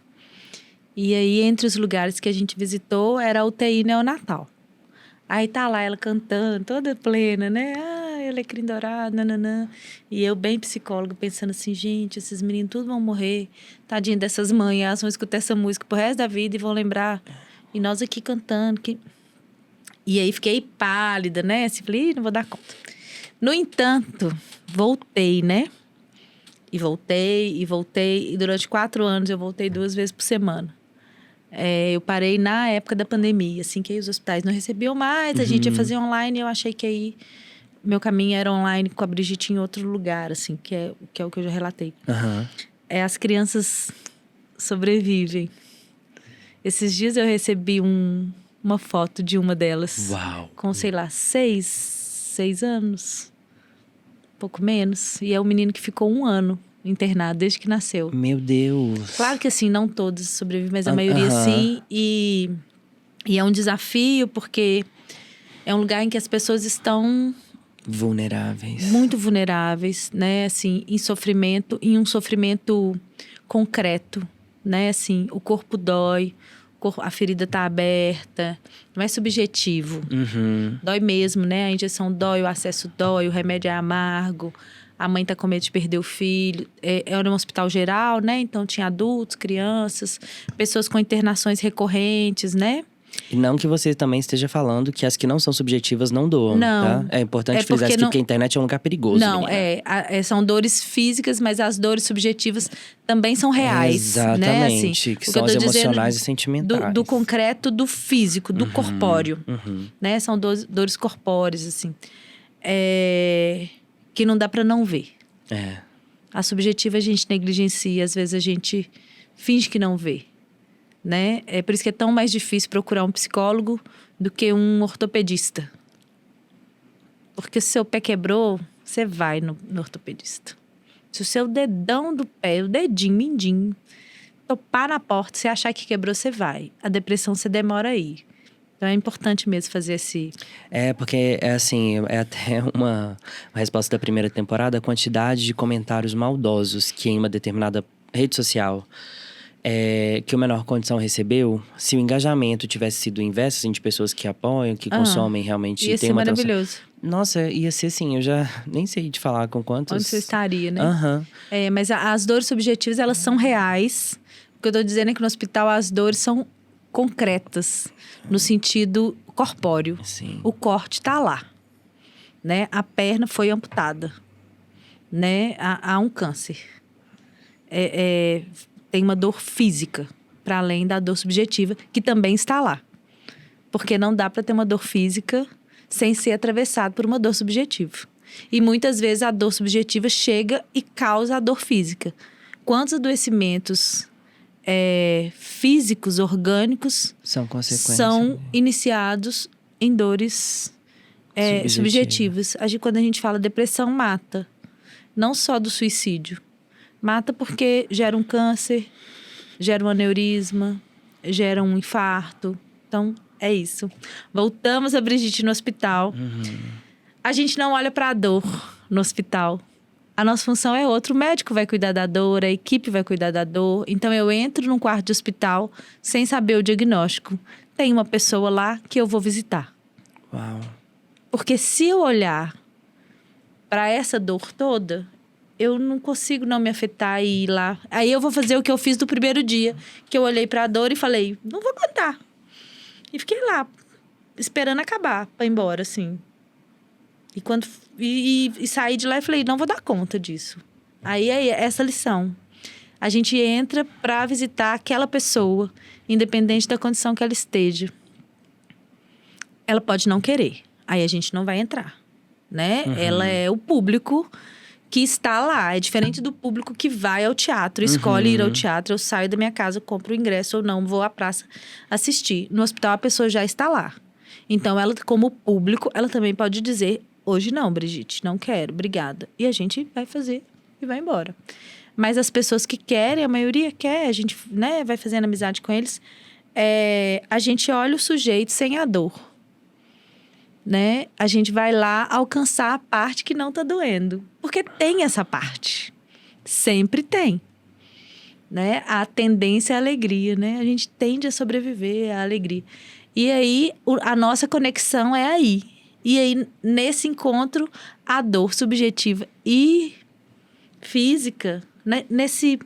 E aí, entre os lugares que a gente visitou, era a UTI neonatal. Aí tá lá ela cantando, toda plena, né? Alecrim dourado, nananã. E eu bem psicóloga, pensando assim, gente, esses meninos tudo vão morrer. Tadinha dessas mães, elas vão escutar essa música pro resto da vida e vão lembrar. E nós aqui cantando. E aí fiquei pálida, né? Assim, falei, não vou dar conta. No entanto, voltei, né? E voltei. E durante 4 anos eu voltei 2 vezes por semana. Eu parei na época da pandemia, assim, que aí os hospitais não recebiam mais, a gente ia fazer online, eu achei que aí meu caminho era online com a Brigitte em outro lugar, assim, que é o que eu já relatei. As crianças sobrevivem. Esses dias eu recebi uma foto de uma delas. Uau! Com, sei lá, 6 anos, pouco menos. E é um menino que ficou 1 ano internado desde que nasceu. Meu Deus! Claro que assim, não todos sobrevivem, mas a maioria sim. E é um desafio porque é um lugar em que as pessoas estão vulneráveis. Muito vulneráveis, né? Assim, em um sofrimento concreto, né? Assim, o corpo dói, a ferida tá aberta, não é subjetivo. Dói mesmo, né? A injeção dói, o acesso dói, o remédio é amargo. A mãe tá com medo de perder o filho. Era um hospital geral, né? Então tinha adultos, crianças, pessoas com internações recorrentes, né? E não que você também esteja falando que as que não são subjetivas não doam, não, tá? É importante frisar isso, porque a internet é um lugar perigoso, não, menina. São dores físicas, mas as dores subjetivas também são reais. Exatamente, né? Assim, que são as emocionais e sentimentais. Do concreto, do físico, do corpóreo. Né? São dores corpóreas, assim. Que não dá pra não ver. A subjetiva a gente negligencia, às vezes a gente finge que não vê. Né? É por isso que é tão mais difícil procurar um psicólogo do que um ortopedista. Porque se o seu pé quebrou, você vai no ortopedista. Se o seu dedão do pé, o dedinho, mindinho, topar na porta, você achar que quebrou, você vai. A depressão, você demora aí. Então é importante mesmo fazer esse... Porque assim, é até uma resposta da primeira temporada, a quantidade de comentários maldosos que em uma determinada rede social... que o Menor Condição recebeu, se o engajamento tivesse sido o inverso, assim, de pessoas que apoiam, que consomem realmente... Ia ser maravilhoso. Nossa, ia ser assim, eu já nem sei te falar com quantos... Onde você estaria, né? Mas as dores subjetivas, elas são reais. O que eu tô dizendo é que no hospital as dores são concretas, no sentido corpóreo. Sim. O corte tá lá, né? A perna foi amputada, né? Há um câncer. Tem uma dor física, para além da dor subjetiva, que também está lá. Porque não dá para ter uma dor física sem ser atravessado por uma dor subjetiva. E muitas vezes a dor subjetiva chega e causa a dor física. Quantos adoecimentos físicos, orgânicos, são consequências, são iniciados em dores subjetivas? Quando a gente fala depressão, mata. Não só do suicídio. Mata porque gera um câncer, gera um aneurisma, gera um infarto. Então, é isso. Voltamos a Brigitte no hospital. A gente não olha para a dor no hospital. A nossa função é outra. O médico vai cuidar da dor, a equipe vai cuidar da dor. Então, eu entro num quarto de hospital sem saber o diagnóstico. Tem uma pessoa lá que eu vou visitar. Uau. Porque se eu olhar para essa dor toda... eu não consigo não me afetar e ir lá. Aí eu vou fazer o que eu fiz do primeiro dia. Que eu olhei pra dor e falei, não vou aguentar. E fiquei lá, esperando acabar pra ir embora, assim. E saí de lá e falei, não vou dar conta disso. Aí é essa lição. A gente entra pra visitar aquela pessoa, independente da condição que ela esteja. Ela pode não querer. Aí a gente não vai entrar, né? Ela é o público... que está lá. É diferente do público que vai ao teatro, escolhe ir ao teatro. Eu saio da minha casa, compro o ingresso ou não, vou à praça assistir. No hospital, a pessoa já está lá. Então, ela, como público, ela também pode dizer, hoje não, Brigitte, não quero, obrigada. E a gente vai fazer e vai embora. Mas as pessoas que querem, a maioria quer, a gente, né, vai fazendo amizade com eles. A gente olha o sujeito sem a dor. Né? A gente vai lá alcançar a parte que não tá doendo. Porque tem essa parte. Sempre tem. Né? A tendência é a alegria, né? A gente tende a sobreviver à alegria. E aí, a nossa conexão é aí. E aí, nesse encontro, a dor subjetiva e física, né? Nesse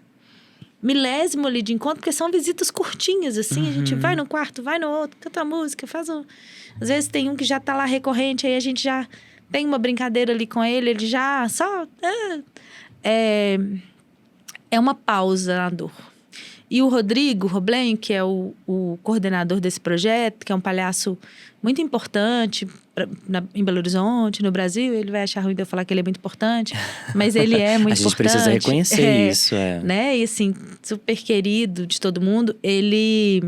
milésimo ali de encontro, porque são visitas curtinhas, assim. A gente vai no quarto, vai no outro, canta a música, faz um... Às vezes tem um que já tá lá recorrente, aí a gente já tem uma brincadeira ali com ele já só... É uma pausa na dor. E o Rodrigo Roblen, que é o coordenador desse projeto, que é um palhaço muito importante em Belo Horizonte, no Brasil, ele vai achar ruim de eu falar que ele é muito importante, mas ele é muito importante. A gente precisa reconhecer isso, né? E assim, super querido de todo mundo. Ele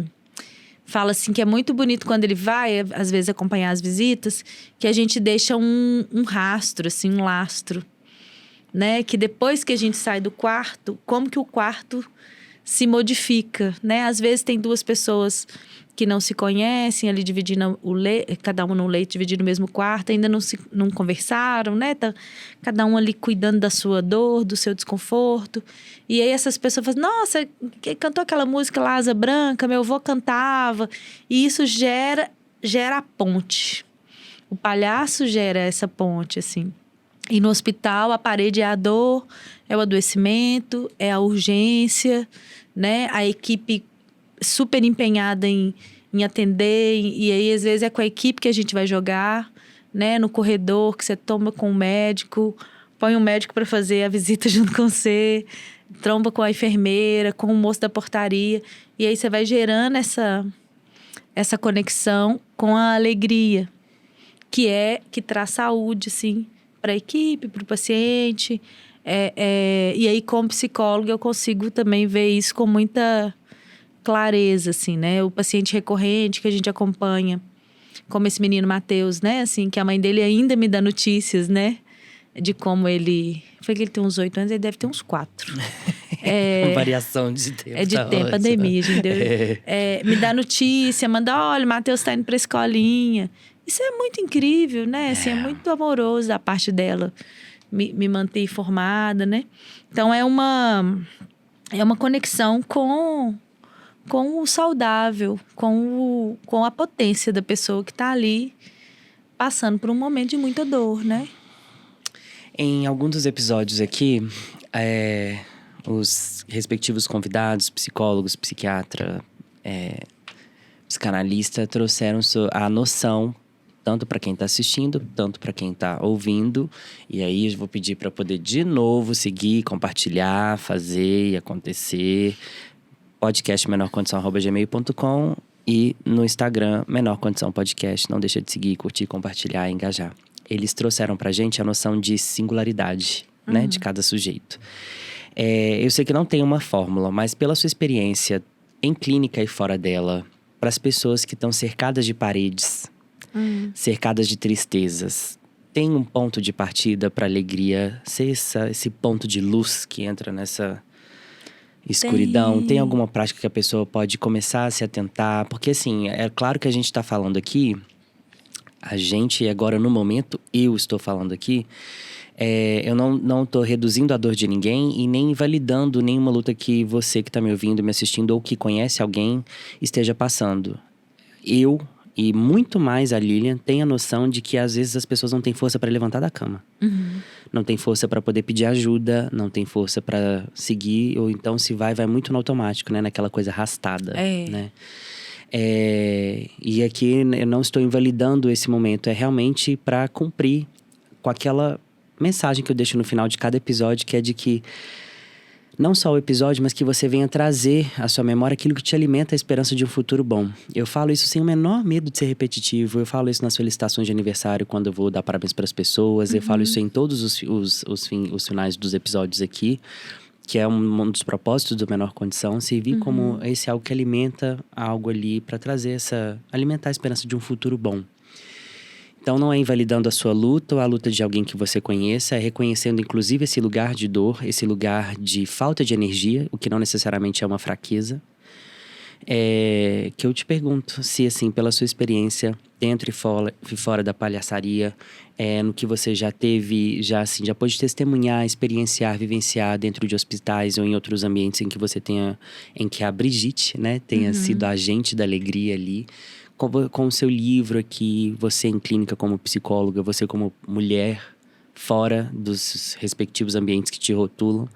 fala assim que é muito bonito quando ele vai, às vezes, acompanhar as visitas, que a gente deixa um rastro, assim, um lastro. Né? Que depois que a gente sai do quarto, como que o quarto se modifica, né? Às vezes tem duas pessoas que não se conhecem ali dividindo o leite, cada um no leite, dividindo o mesmo quarto, ainda não conversaram, né? Tá cada um ali cuidando da sua dor, do seu desconforto. E aí essas pessoas falam, nossa, cantou aquela música lá, Asa Branca, meu avô cantava. E isso gera a ponte. O palhaço gera essa ponte, assim. E no hospital, a parede é a dor, é o adoecimento, é a urgência, né? A equipe super empenhada em atender. E aí, às vezes, é com a equipe que a gente vai jogar, né? No corredor, que você toma com o médico, põe um médico para fazer a visita junto com você, tromba com a enfermeira, com o moço da portaria. E aí, você vai gerando essa conexão com a alegria, que traz saúde, assim, para a equipe, para o paciente. E aí, como psicóloga, eu consigo também ver isso com muita clareza, assim, né? O paciente recorrente que a gente acompanha, como esse menino Matheus, né? Assim, que a mãe dele ainda me dá notícias, né? De como ele... Foi que ele tem uns 8 anos, ele deve ter uns 4. Variação de tempo. É de tempo, pandemia, gente. Me dá notícia, manda, olha, o Matheus tá indo pra escolinha. Isso é muito incrível, né? Assim, é muito amoroso da parte dela me manter informada, né? Então, é uma conexão com o saudável, com a potência da pessoa que está ali passando por um momento de muita dor, né? Em alguns dos episódios aqui, os respectivos convidados, psicólogos, psiquiatra, psicanalista, trouxeram a noção, tanto para quem está assistindo, tanto para quem está ouvindo. E aí eu vou pedir para poder de novo seguir, compartilhar, fazer e acontecer. Podcast menorcondição@gmail.com e no Instagram Menor Condição Podcast. Não deixa de seguir, curtir, compartilhar e engajar. Eles trouxeram pra gente a noção de singularidade, né, de cada sujeito. Eu sei que não tem uma fórmula, mas pela sua experiência em clínica e fora dela, para as pessoas que estão cercadas de paredes, cercadas de tristezas, tem um ponto de partida para alegria ser esse ponto de luz que entra nessa escuridão? Tem alguma prática que a pessoa pode começar a se atentar? Porque assim, é claro que a gente está falando aqui, a gente agora no momento, eu estou falando aqui, eu não estou reduzindo a dor de ninguém e nem invalidando nenhuma luta que você que está me ouvindo, me assistindo ou que conhece alguém esteja passando. Eu e muito mais a Lilian tem a noção de que às vezes as pessoas não têm força para levantar da cama. Não tem força para poder pedir ajuda, não tem força para seguir, ou então se vai muito no automático, né? Naquela coisa arrastada, né? E aqui eu não estou invalidando esse momento, é realmente para cumprir com aquela mensagem que eu deixo no final de cada episódio, que é de que não só o episódio, mas que você venha trazer à sua memória aquilo que te alimenta a esperança de um futuro bom. Eu falo isso sem o menor medo de ser repetitivo. Eu falo isso nas felicitações de aniversário, quando eu vou dar parabéns para as pessoas. Eu falo isso em todos os finais dos episódios aqui, que é um dos propósitos do Menor Condição, servir como esse algo que alimenta algo ali para trazer alimentar a esperança de um futuro bom. Então, não é invalidando a sua luta ou a luta de alguém que você conheça, é reconhecendo, inclusive, esse lugar de dor, esse lugar de falta de energia, o que não necessariamente é uma fraqueza. que eu te pergunto se, assim, pela sua experiência dentro e fora da palhaçaria, no que você já teve, já pôde testemunhar, experienciar, vivenciar dentro de hospitais ou em outros ambientes em que você em que a Brigitte, né, tenha sido agente da alegria ali, com o seu livro aqui, você em clínica como psicóloga, você como mulher fora dos respectivos ambientes que te rotulam.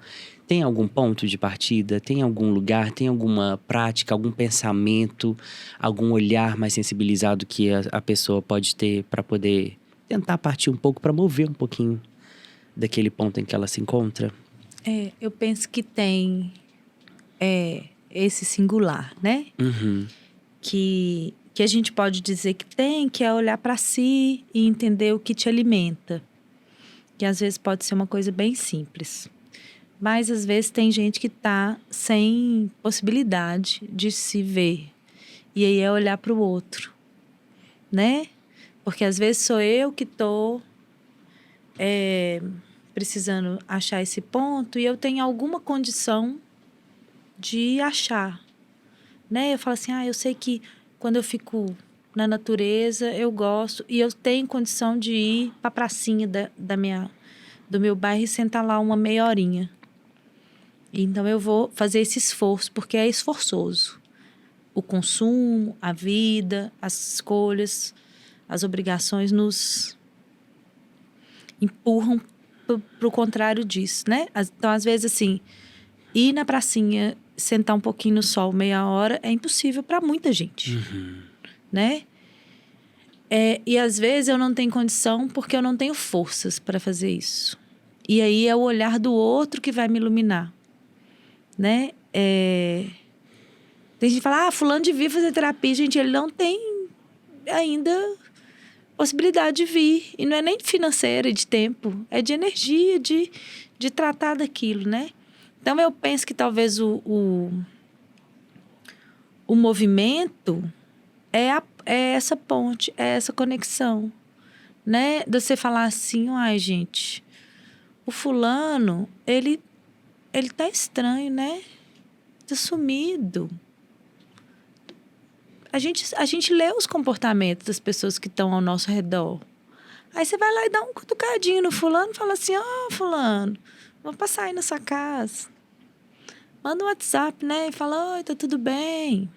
Tem algum ponto de partida? Tem algum lugar? Tem alguma prática, algum pensamento, algum olhar mais sensibilizado que a pessoa pode ter para poder tentar partir um pouco, para mover um pouquinho daquele ponto em que ela se encontra? Eu penso que tem esse singular, né? Que a gente pode dizer que tem, que é olhar para si e entender o que te alimenta. Que às vezes pode ser uma coisa bem simples. Mas, às vezes, tem gente que tá sem possibilidade de se ver. E aí é olhar para o outro, né? Porque, às vezes, sou eu que tô precisando achar esse ponto e eu tenho alguma condição de achar, né? Eu falo assim, eu sei que quando eu fico na natureza, eu gosto. E eu tenho condição de ir para a pracinha do meu bairro e sentar lá uma meia horinha. Então, eu vou fazer esse esforço, porque é esforçoso. O consumo, a vida, as escolhas, as obrigações nos empurram para o contrário disso, né? Então, às vezes, assim, ir na pracinha, sentar um pouquinho no sol, meia hora, é impossível para muita gente, né? E, às vezes, eu não tenho condição porque eu não tenho forças para fazer isso. E aí, é o olhar do outro que vai me iluminar. Né? Tem gente que fala, fulano devia fazer terapia. Gente, ele não tem ainda possibilidade de vir. E não é nem financeira, de tempo. É de energia, de tratar daquilo, né? Então, eu penso que talvez o movimento é essa ponte, é essa conexão, né? De você falar assim, gente, o fulano, ele tá estranho, né? Tá sumido. A gente lê os comportamentos das pessoas que estão ao nosso redor. Aí você vai lá e dá um cutucadinho no fulano e fala assim, fulano, vou passar aí na sua casa. Manda um WhatsApp, né? E fala, oi, tá tudo bem.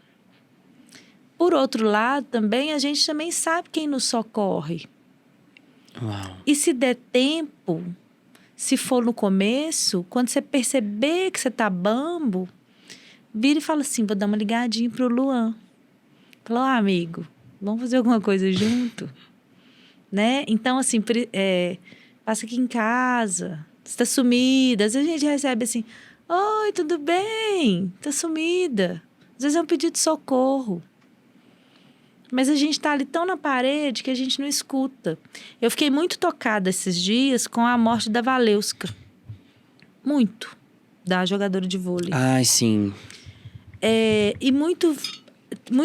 Por outro lado, também, a gente também sabe quem nos socorre. Uau. E se der tempo... Se for no começo, quando você perceber que você tá bambo, vira e fala assim, vou dar uma ligadinha pro Luan. Fala, amigo, vamos fazer alguma coisa junto? Né? Então, assim, passa aqui em casa, você tá sumida. Às vezes a gente recebe assim, oi, tudo bem? Tá sumida. Às vezes é um pedido de socorro. Mas a gente tá ali tão na parede que a gente não escuta. Eu fiquei muito tocada esses dias com a morte da Valeuska. Muito. Da jogadora de vôlei. Ai, sim. E muito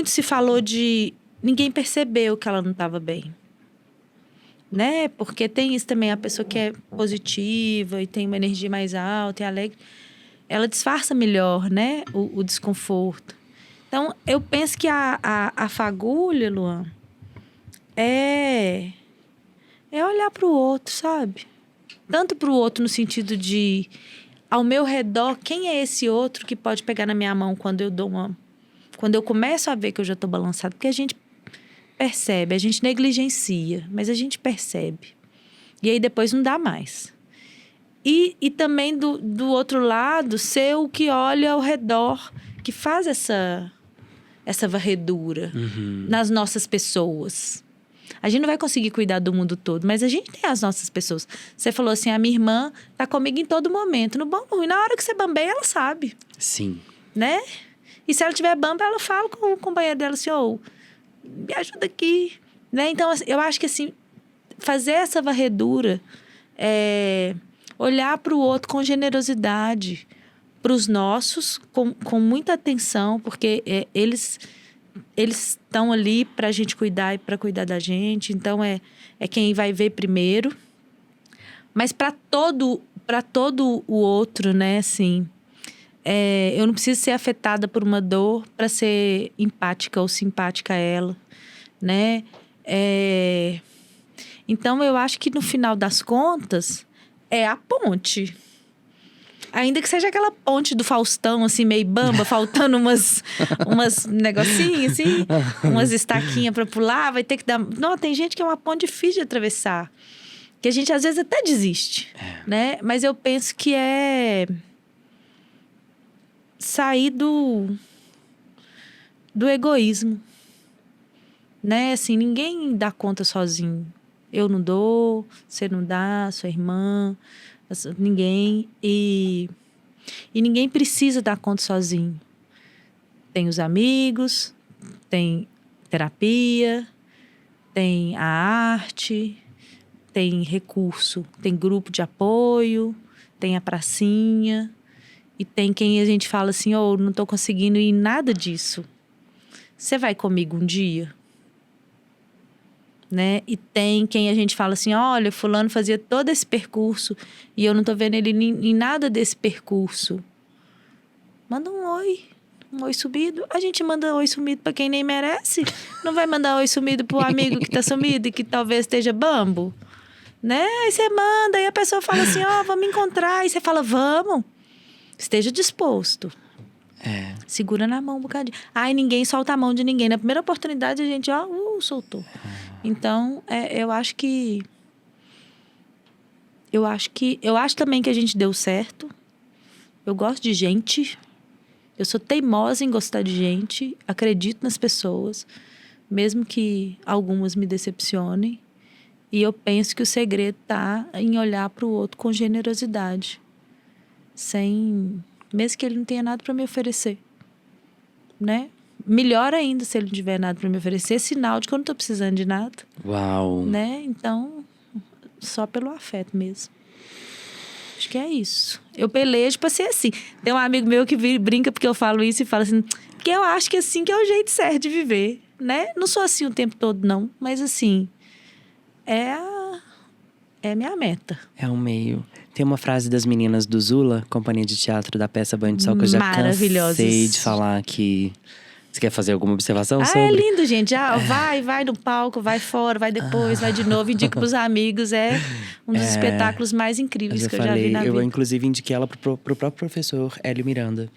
se falou de... Ninguém percebeu que ela não estava bem. Né? Porque tem isso também. A pessoa que é positiva e tem uma energia mais alta e alegre, ela disfarça melhor, né? O desconforto. Então, eu penso que a fagulha, Luan, é olhar para o outro, sabe? Tanto para o outro no sentido de, ao meu redor, quem é esse outro que pode pegar na minha mão quando eu começo a ver que eu já estou balançado? Porque a gente percebe, a gente negligencia, mas a gente percebe. E aí depois não dá mais. E também do outro lado, ser o que olha ao redor, que faz essa varredura nas nossas pessoas. A gente não vai conseguir cuidar do mundo todo, mas a gente tem as nossas pessoas. Você falou assim, a minha irmã tá comigo em todo momento, no bom, no ruim. Na hora que você bambeia, ela sabe. Sim. Né? E se ela tiver bamba, ela fala com o companheiro dela assim, me ajuda aqui. Né? Então, eu acho que assim, fazer essa varredura, olhar para o outro com generosidade, para os nossos, com muita atenção, porque eles estão ali para a gente cuidar e para cuidar da gente. Então, é quem vai ver primeiro. Mas para todo o outro, né, assim, eu não preciso ser afetada por uma dor para ser empática ou simpática a ela, né? Então, eu acho que no final das contas, é a ponte. Ainda que seja aquela ponte do Faustão, assim, meio bamba, faltando umas negocinhos, assim, umas estaquinhas pra pular, vai ter que dar... Não, tem gente que é uma ponte difícil de atravessar, que a gente às vezes até desiste, né? Mas eu penso que é sair do egoísmo, né? Assim, ninguém dá conta sozinho. Eu não dou, você não dá, sua irmã... Ninguém. E ninguém precisa dar conta sozinho. Tem os amigos, tem terapia, tem a arte, tem recurso, tem grupo de apoio, tem a pracinha. E tem quem a gente fala assim, não tô conseguindo ir em nada disso. Você vai comigo um dia? Né? E tem quem a gente fala assim, olha, fulano fazia todo esse percurso e eu não tô vendo ele em nada desse percurso. Manda um oi sumido. A gente manda oi sumido pra quem nem merece. Não vai mandar oi sumido pro amigo que tá sumido e que talvez esteja bambo, né? Aí você manda, aí a pessoa fala assim, vamos encontrar. Aí você fala, vamos. Esteja disposto. Segura na mão um bocadinho. Ai, ninguém solta a mão de ninguém. Na primeira oportunidade a gente, soltou. Então, eu acho também que a gente deu certo. Eu gosto de gente. Eu sou teimosa em gostar de gente. Acredito nas pessoas. Mesmo que algumas me decepcionem. E eu penso que o segredo tá em olhar para o outro com generosidade. Mesmo que ele não tenha nada para me oferecer. Né? Melhor ainda se ele não tiver nada para me oferecer. É sinal de que eu não tô precisando de nada. Uau! Né? Então, só pelo afeto mesmo. Acho que é isso. Eu pelejo pra ser assim. Tem um amigo meu que brinca porque eu falo isso e fala assim... Porque eu acho que assim que é o jeito certo de viver, né? Não sou assim o tempo todo, não. Mas assim... É minha meta. É um meio... Tem uma frase das meninas do Zula, companhia de teatro da peça Banho de Sol, que eu já cansei de falar que... Você quer fazer alguma observação sobre? É lindo, gente. Vai no palco, vai fora, vai depois, vai de novo. Indica pros amigos. É um dos espetáculos mais incríveis que eu já vi na vida. Eu, inclusive, indiquei ela pro próprio professor Hélio Miranda.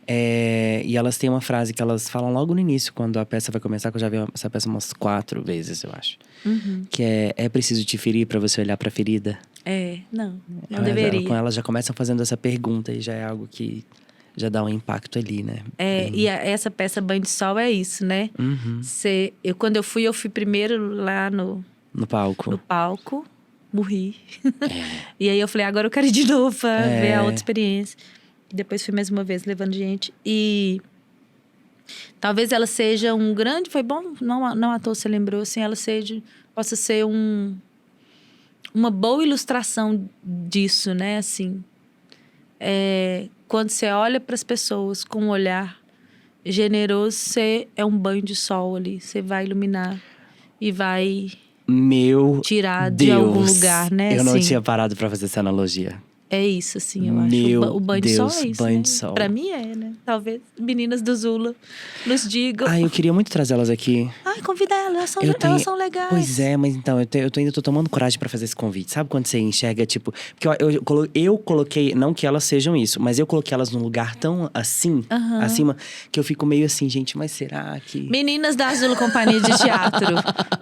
E elas têm uma frase que elas falam logo no início, quando a peça vai começar, que eu já vi essa peça umas 4 vezes, eu acho. Uhum. Que é preciso te ferir pra você olhar pra ferida. Não deveria. Com elas já começam fazendo essa pergunta e já é algo que já dá um impacto ali, né? E essa peça Banho de Sol é isso, né? Uhum. Quando eu fui primeiro lá no palco, morri. E aí eu falei, agora eu quero ir de novo pra ver a outra experiência. Depois fui mais uma vez levando gente. E talvez ela seja um grande... Foi bom, não à toa você lembrou, assim, ela possa ser uma boa ilustração disso, né? Assim, quando você olha para as pessoas com um olhar generoso, você é um banho de sol ali. Você vai iluminar e vai tirar de algum lugar, né? Eu não assim. tinha parado para fazer essa analogia. É isso, assim, eu acho. O banho de sol é isso, banho né? de sol. Pra mim né? Talvez meninas do Zula nos digam. Eu queria muito trazê-las aqui. Convida elas, elas são legais. Pois é, mas então, eu ainda tô tomando coragem pra fazer esse convite. Sabe quando você enxerga, tipo... Porque eu coloquei, não que elas sejam isso, mas eu coloquei elas num lugar tão assim, acima, que eu fico meio assim, gente, mas será que... Meninas da Zula Companhia de Teatro.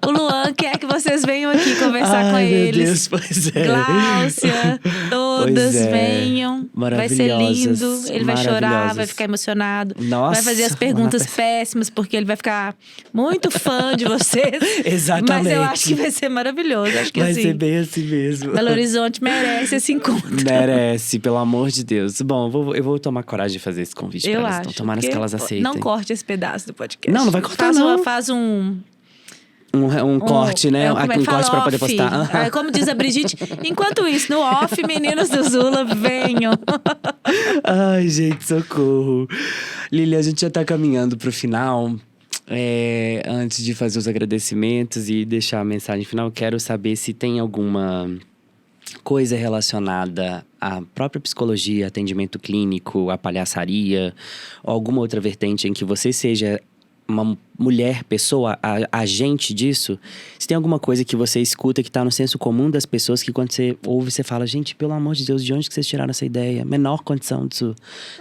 O Luan quer que vocês venham aqui conversar com eles. Meu Deus, pois é. Gláucia, todas venham. Vai ser lindo. Ele vai chorar, vai ficar emocionado. Nossa, vai fazer as perguntas péssimas, porque ele vai ficar muito fã de vocês. Exatamente. Mas eu acho que vai ser maravilhoso. Acho que vai ser bem assim mesmo. Belo Horizonte merece esse encontro. Merece, pelo amor de Deus. Bom, eu vou tomar coragem de fazer esse convite pra elas. Então, tomara que elas aceitem. Não corte esse pedaço do podcast. Não vai cortar, não. Faz um corte, né? Um corte pra poder postar. Como diz a Brigitte, enquanto isso, no off, meninas do Zula, venham. Ai, gente, socorro. Lili, a gente já tá caminhando pro final. Antes de fazer os agradecimentos e deixar a mensagem final, quero saber se tem alguma coisa relacionada à própria psicologia, atendimento clínico, à palhaçaria, ou alguma outra vertente em que você seja uma mulher, pessoa, agente disso, se tem alguma coisa que você escuta que tá no senso comum das pessoas, que quando você ouve, você fala, gente, pelo amor de Deus, de onde que vocês tiraram essa ideia? Menor condição disso,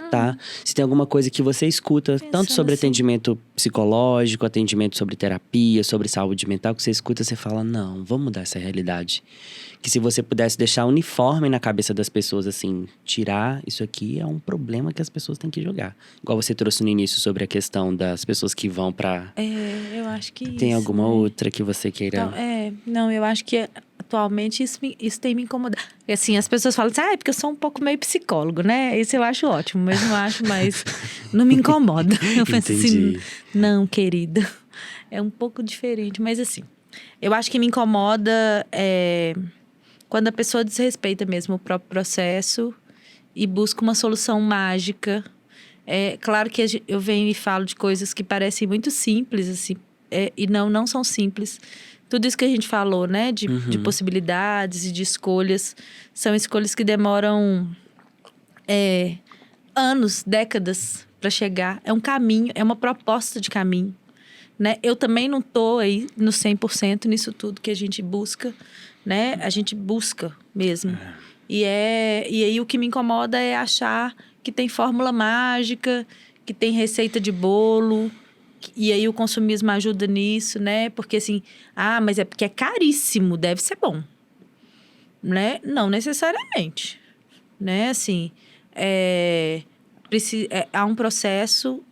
tá? Se tem alguma coisa que você escuta, tanto sobre atendimento psicológico, atendimento sobre terapia, sobre saúde mental, que você escuta, você fala, não, vamos mudar essa realidade. Que se você pudesse deixar uniforme na cabeça das pessoas, assim, tirar isso aqui é um problema que as pessoas têm que jogar. Igual você trouxe no início sobre a questão das pessoas que vão pra... eu acho que tem isso, alguma né? outra que você queira... Então, não, eu acho que atualmente isso tem me incomodado. E, assim, as pessoas falam assim, porque eu sou um pouco meio psicólogo, né? Isso eu acho ótimo, mas não acho mais... não me incomoda. Eu penso assim, não, querida, é um pouco diferente. Mas assim, eu acho que me incomoda quando a pessoa desrespeita mesmo o próprio processo e busca uma solução mágica. É claro que eu venho e falo de coisas que parecem muito simples, assim, e não são simples. Tudo isso que a gente falou, né, de possibilidades e de escolhas, são escolhas que demoram anos, décadas para chegar. É um caminho, é uma proposta de caminho, né? Eu também não tô aí no 100% nisso tudo que a gente busca, né? A gente busca mesmo. E aí o que me incomoda é achar que tem fórmula mágica, que tem receita de bolo, e aí o consumismo ajuda nisso, né? Porque assim, mas é porque é caríssimo, deve ser bom, né? Não necessariamente, né? Assim, há um processo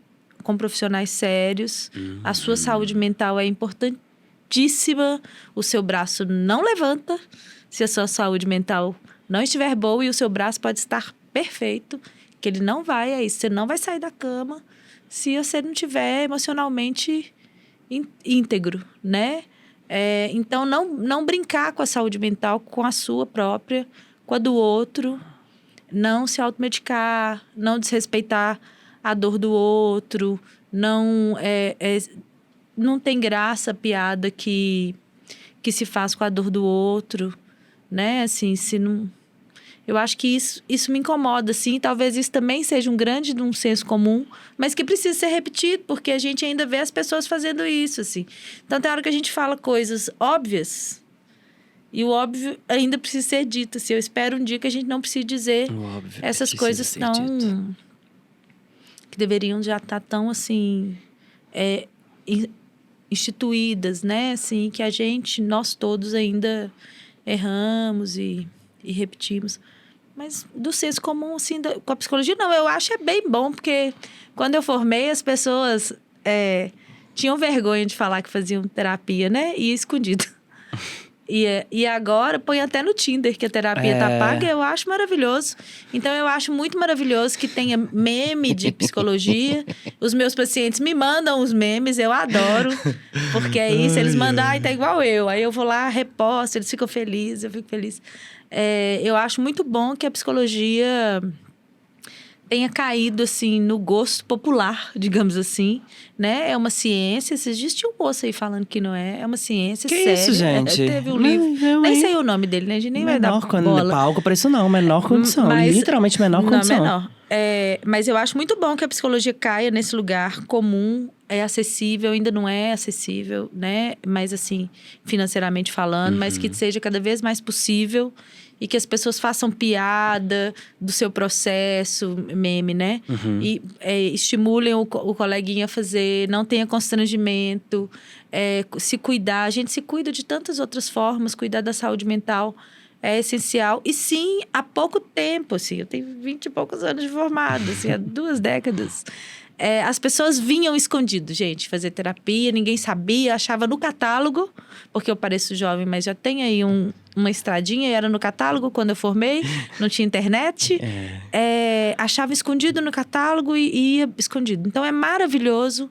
com profissionais sérios, a sua saúde mental é importantíssima, o seu braço não levanta se a sua saúde mental não estiver boa, e o seu braço pode estar perfeito, que ele não vai, você não vai sair da cama se você não estiver emocionalmente íntegro, né? Então, não brincar com a saúde mental, com a sua própria, com a do outro, não se automedicar, não desrespeitar a dor do outro, não tem graça a piada que se faz com a dor do outro, né? Assim, se não... Eu acho que isso me incomoda, assim. Talvez isso também seja um grande de um senso comum, mas que precisa ser repetido, porque a gente ainda vê as pessoas fazendo isso, assim. Então, tem hora que a gente fala coisas óbvias, e o óbvio ainda precisa ser dito, assim. Eu espero um dia que a gente não precise dizer essas coisas tão... que deveriam já estar tão, assim... instituídas, né? Assim, que nós todos ainda erramos e repetimos. Mas do senso comum, assim, com a psicologia, não. Eu acho bem bom, porque quando eu formei, as pessoas tinham vergonha de falar que faziam terapia, né? E escondido. E agora põe até no Tinder que a terapia tá paga, eu acho maravilhoso. Então, eu acho muito maravilhoso que tenha meme de psicologia. Os meus pacientes me mandam os memes, eu adoro. Porque é isso, eles mandam, tá igual eu. Aí eu vou lá, reposto, eles ficam felizes, eu fico feliz. Eu acho muito bom que a psicologia tenha caído, assim, no gosto popular, digamos assim, né? É uma ciência. Esses dias tinha um moço aí falando que não é. É uma ciência séria. Que isso, gente? Teve um livro. Nem sei o nome dele, né? A gente nem vai dar bola. Palco para isso não, menor condição. Mas, literalmente menor condição. Não, menor. Mas eu acho muito bom que a psicologia caia nesse lugar comum. É acessível, ainda não é acessível, né? Mas assim, financeiramente falando, mas que seja cada vez mais possível e que as pessoas façam piada do seu processo, meme, né? E estimulem o coleguinha a fazer, não tenha constrangimento, se cuidar. A gente se cuida de tantas outras formas, cuidar da saúde mental é essencial. E sim, há pouco tempo, assim, eu tenho 20 e poucos anos de formado, assim, há 2 décadas. As pessoas vinham escondido, gente, fazer terapia, ninguém sabia, achava no catálogo, porque eu pareço jovem, mas já tem aí uma estradinha, e era no catálogo quando eu formei, não tinha internet. Achava escondido no catálogo e ia escondido. Então é maravilhoso,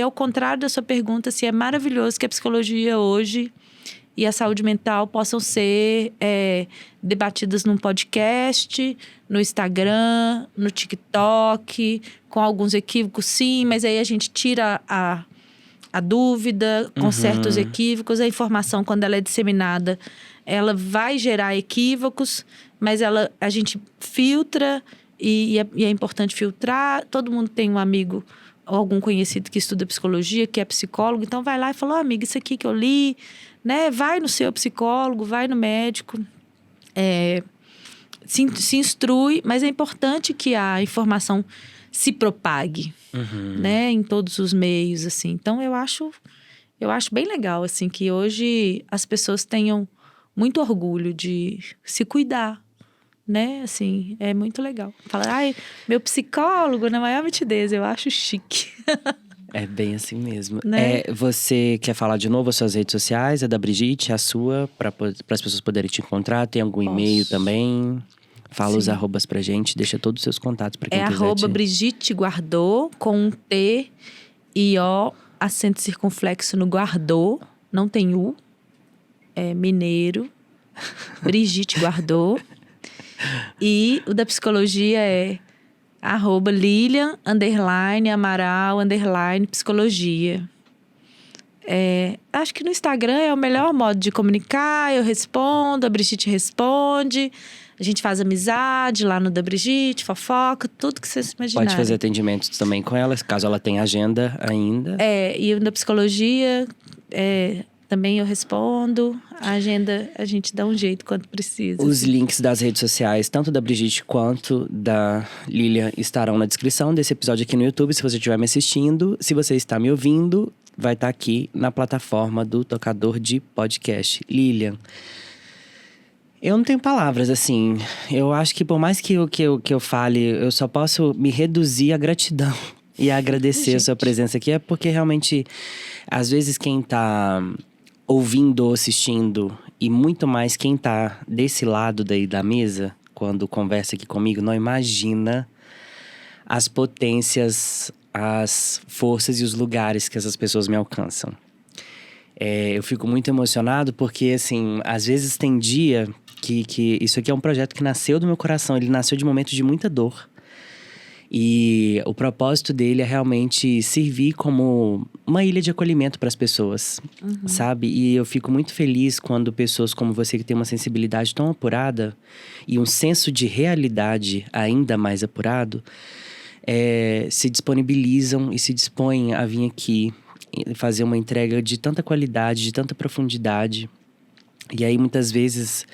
ao contrário da sua pergunta, assim, é maravilhoso que a psicologia hoje e a saúde mental possam ser debatidas num podcast, no Instagram, no TikTok, com alguns equívocos, sim, mas aí a gente tira a a dúvida, conserta os equívocos. A informação, quando ela é disseminada, ela vai gerar equívocos, mas a gente filtra e é importante filtrar. Todo mundo tem um amigo ou algum conhecido que estuda psicologia, que é psicólogo, então vai lá e fala, amiga, isso aqui que eu li, né? Vai no seu psicólogo, vai no médico, se instrui, mas é importante que a informação se propague, né? Em todos os meios, assim. Então, eu acho bem legal, assim, que hoje as pessoas tenham muito orgulho de se cuidar, né? Assim, é muito legal. Falar, meu psicólogo na maior nitidez, eu acho chique. É bem assim mesmo. Né? Você quer falar de novo as suas redes sociais? A da Brigitte, a sua, para as pessoas poderem te encontrar? Tem algum e-mail também? Fala os arrobas pra gente, deixa todos os seus contatos pra quem quiser. É @Brigitte Guardot, com um T e O, acento circunflexo no Guardot, não tem U, é mineiro, Brigitte Guardot. E o da psicologia é @Lilian_Amaral_psicologia. Acho que no Instagram é o melhor modo de comunicar, eu respondo, a Brigitte responde. A gente faz amizade lá no da Brigitte, fofoca, tudo que vocês imaginarem. Pode fazer atendimentos também com ela, caso ela tenha agenda ainda. E na psicologia, também eu respondo. A agenda, a gente dá um jeito quando precisa. Os links das redes sociais, tanto da Brigitte quanto da Lilian, estarão na descrição desse episódio aqui no YouTube, se você estiver me assistindo. Se você está me ouvindo, vai estar aqui na plataforma do tocador de podcast. Lilian, eu não tenho palavras, assim. Eu acho que por mais que eu fale, eu só posso me reduzir à gratidão e a agradecer a sua presença aqui. É porque realmente, às vezes, quem tá ouvindo ou assistindo, e muito mais quem tá desse lado daí da mesa, quando conversa aqui comigo, não imagina as potências, as forças e os lugares que essas pessoas me alcançam. Eu fico muito emocionado porque, assim, às vezes tem dia que isso aqui é um projeto que nasceu do meu coração. Ele nasceu de momentos de muita dor. E o propósito dele é realmente servir como uma ilha de acolhimento para as pessoas, sabe? E eu fico muito feliz quando pessoas como você, que tem uma sensibilidade tão apurada e um senso de realidade ainda mais apurado, se disponibilizam e se dispõem a vir aqui e fazer uma entrega de tanta qualidade, de tanta profundidade. E aí, muitas vezes,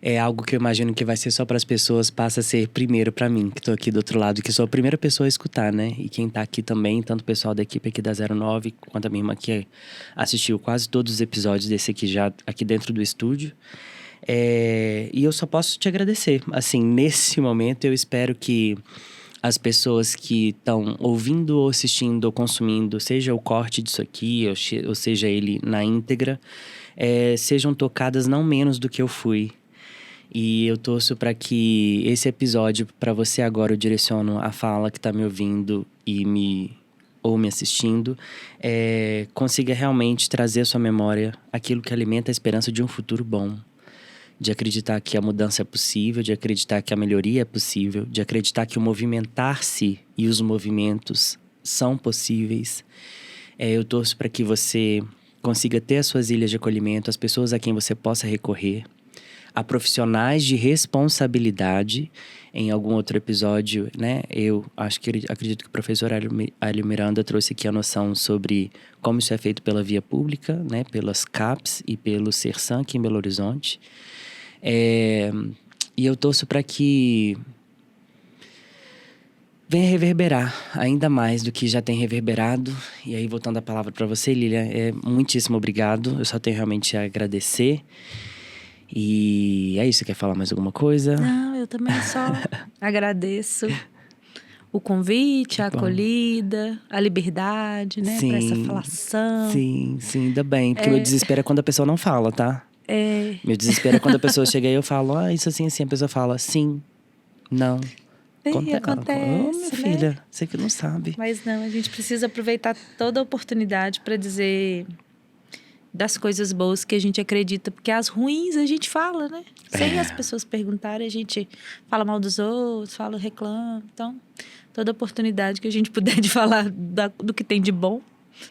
é algo que eu imagino que vai ser só para as pessoas, passa a ser primeiro para mim, que tô aqui do outro lado, que sou a primeira pessoa a escutar, né? E quem tá aqui também, tanto o pessoal da equipe aqui da 09, quanto a minha irmã que assistiu quase todos os episódios desse aqui já aqui dentro do estúdio. E eu só posso te agradecer. Assim, nesse momento, eu espero que as pessoas que estão ouvindo ou assistindo ou consumindo, seja o corte disso aqui, ou seja ele na íntegra, sejam tocadas não menos do que eu fui. E eu torço para que esse episódio, para você agora, eu direciono a fala que tá me ouvindo ou me assistindo, consiga realmente trazer à sua memória aquilo que alimenta a esperança de um futuro bom. De acreditar que a mudança é possível, de acreditar que a melhoria é possível, de acreditar que o movimentar-se e os movimentos são possíveis. Eu torço para que você consiga ter as suas ilhas de acolhimento, as pessoas a quem você possa recorrer, a profissionais de responsabilidade. Em algum outro episódio, né? Eu acredito que o professor Hélio Miranda trouxe aqui a noção sobre como isso é feito pela via pública, né? Pelas CAPs e pelo Sersan aqui em Belo Horizonte. E eu torço para que venha reverberar ainda mais do que já tem reverberado. E aí, voltando a palavra para você, Lilian, muitíssimo obrigado. Eu só tenho realmente a agradecer. E é isso, quer falar mais alguma coisa? Não, eu também só agradeço o convite, a acolhida, a liberdade, né? Pra essa falação. Sim, ainda bem. Porque meu desespero é quando a pessoa não fala, tá? Meu desespero é quando a pessoa chega e eu falo, isso assim, a pessoa fala sim, não. Acontece, minha filha, você que não sabe. Mas não, a gente precisa aproveitar toda a oportunidade pra dizer das coisas boas que a gente acredita, porque as ruins a gente fala, né? Sem as pessoas perguntarem, a gente fala mal dos outros, reclama. Então, toda oportunidade que a gente puder de falar do que tem de bom,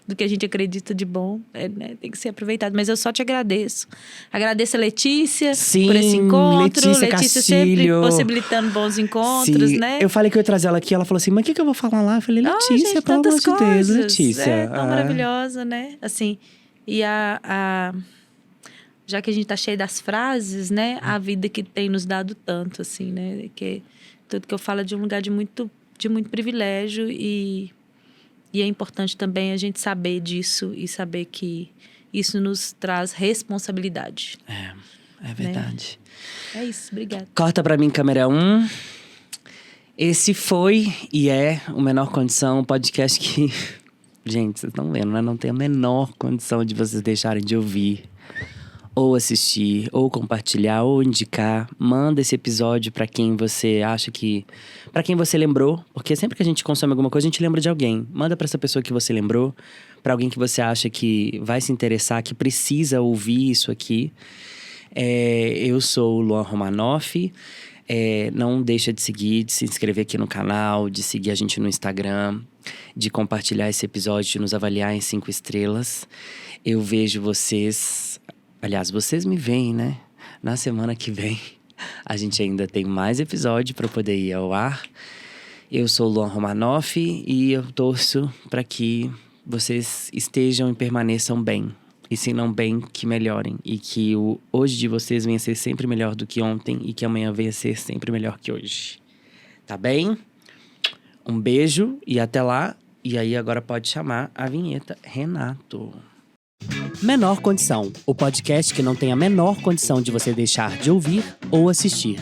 do que a gente acredita de bom. Né? Tem que ser aproveitado. Mas eu só te agradeço. Agradeço a Letícia por esse encontro. Letícia sempre possibilitando bons encontros, né? Eu falei que eu ia trazer ela aqui, ela falou assim, mas o que eu vou falar lá? Eu falei, Letícia, gente, pelo amor de Deus, Letícia. Tão maravilhosa, né? Assim, e já que a gente tá cheio das frases, né? A vida que tem nos dado tanto, assim, né? Que tudo que eu falo é de um lugar de muito privilégio e é importante também a gente saber disso e saber que isso nos traz responsabilidade. É verdade. Né? É isso, obrigada. Corta pra mim, câmera 1. Esse foi e é o Menor Condição, um podcast que... Gente, vocês estão vendo, né? Não tem a menor condição de vocês deixarem de ouvir, ou assistir, ou compartilhar, ou indicar. Manda esse episódio pra quem você acha que... Pra quem você lembrou, porque sempre que a gente consome alguma coisa, a gente lembra de alguém. Manda pra essa pessoa que você lembrou, pra alguém que você acha que vai se interessar, que precisa ouvir isso aqui. Eu sou o Luan Romanoff. Não deixa de seguir, de se inscrever aqui no canal, de seguir a gente no Instagram, de compartilhar esse episódio, de nos avaliar em 5 estrelas. Eu vejo vocês... Aliás, vocês me veem, né? Na semana que vem, a gente ainda tem mais episódio para poder ir ao ar. Eu sou o Luan Romanoff e eu torço para que vocês estejam e permaneçam bem. E se não bem, que melhorem. E que o hoje de vocês venha a ser sempre melhor do que ontem e que amanhã venha a ser sempre melhor que hoje. Tá bem? Um beijo e até lá. E aí agora pode chamar a vinheta Renato. Menor Condição, o podcast que não tem a menor condição de você deixar de ouvir ou assistir.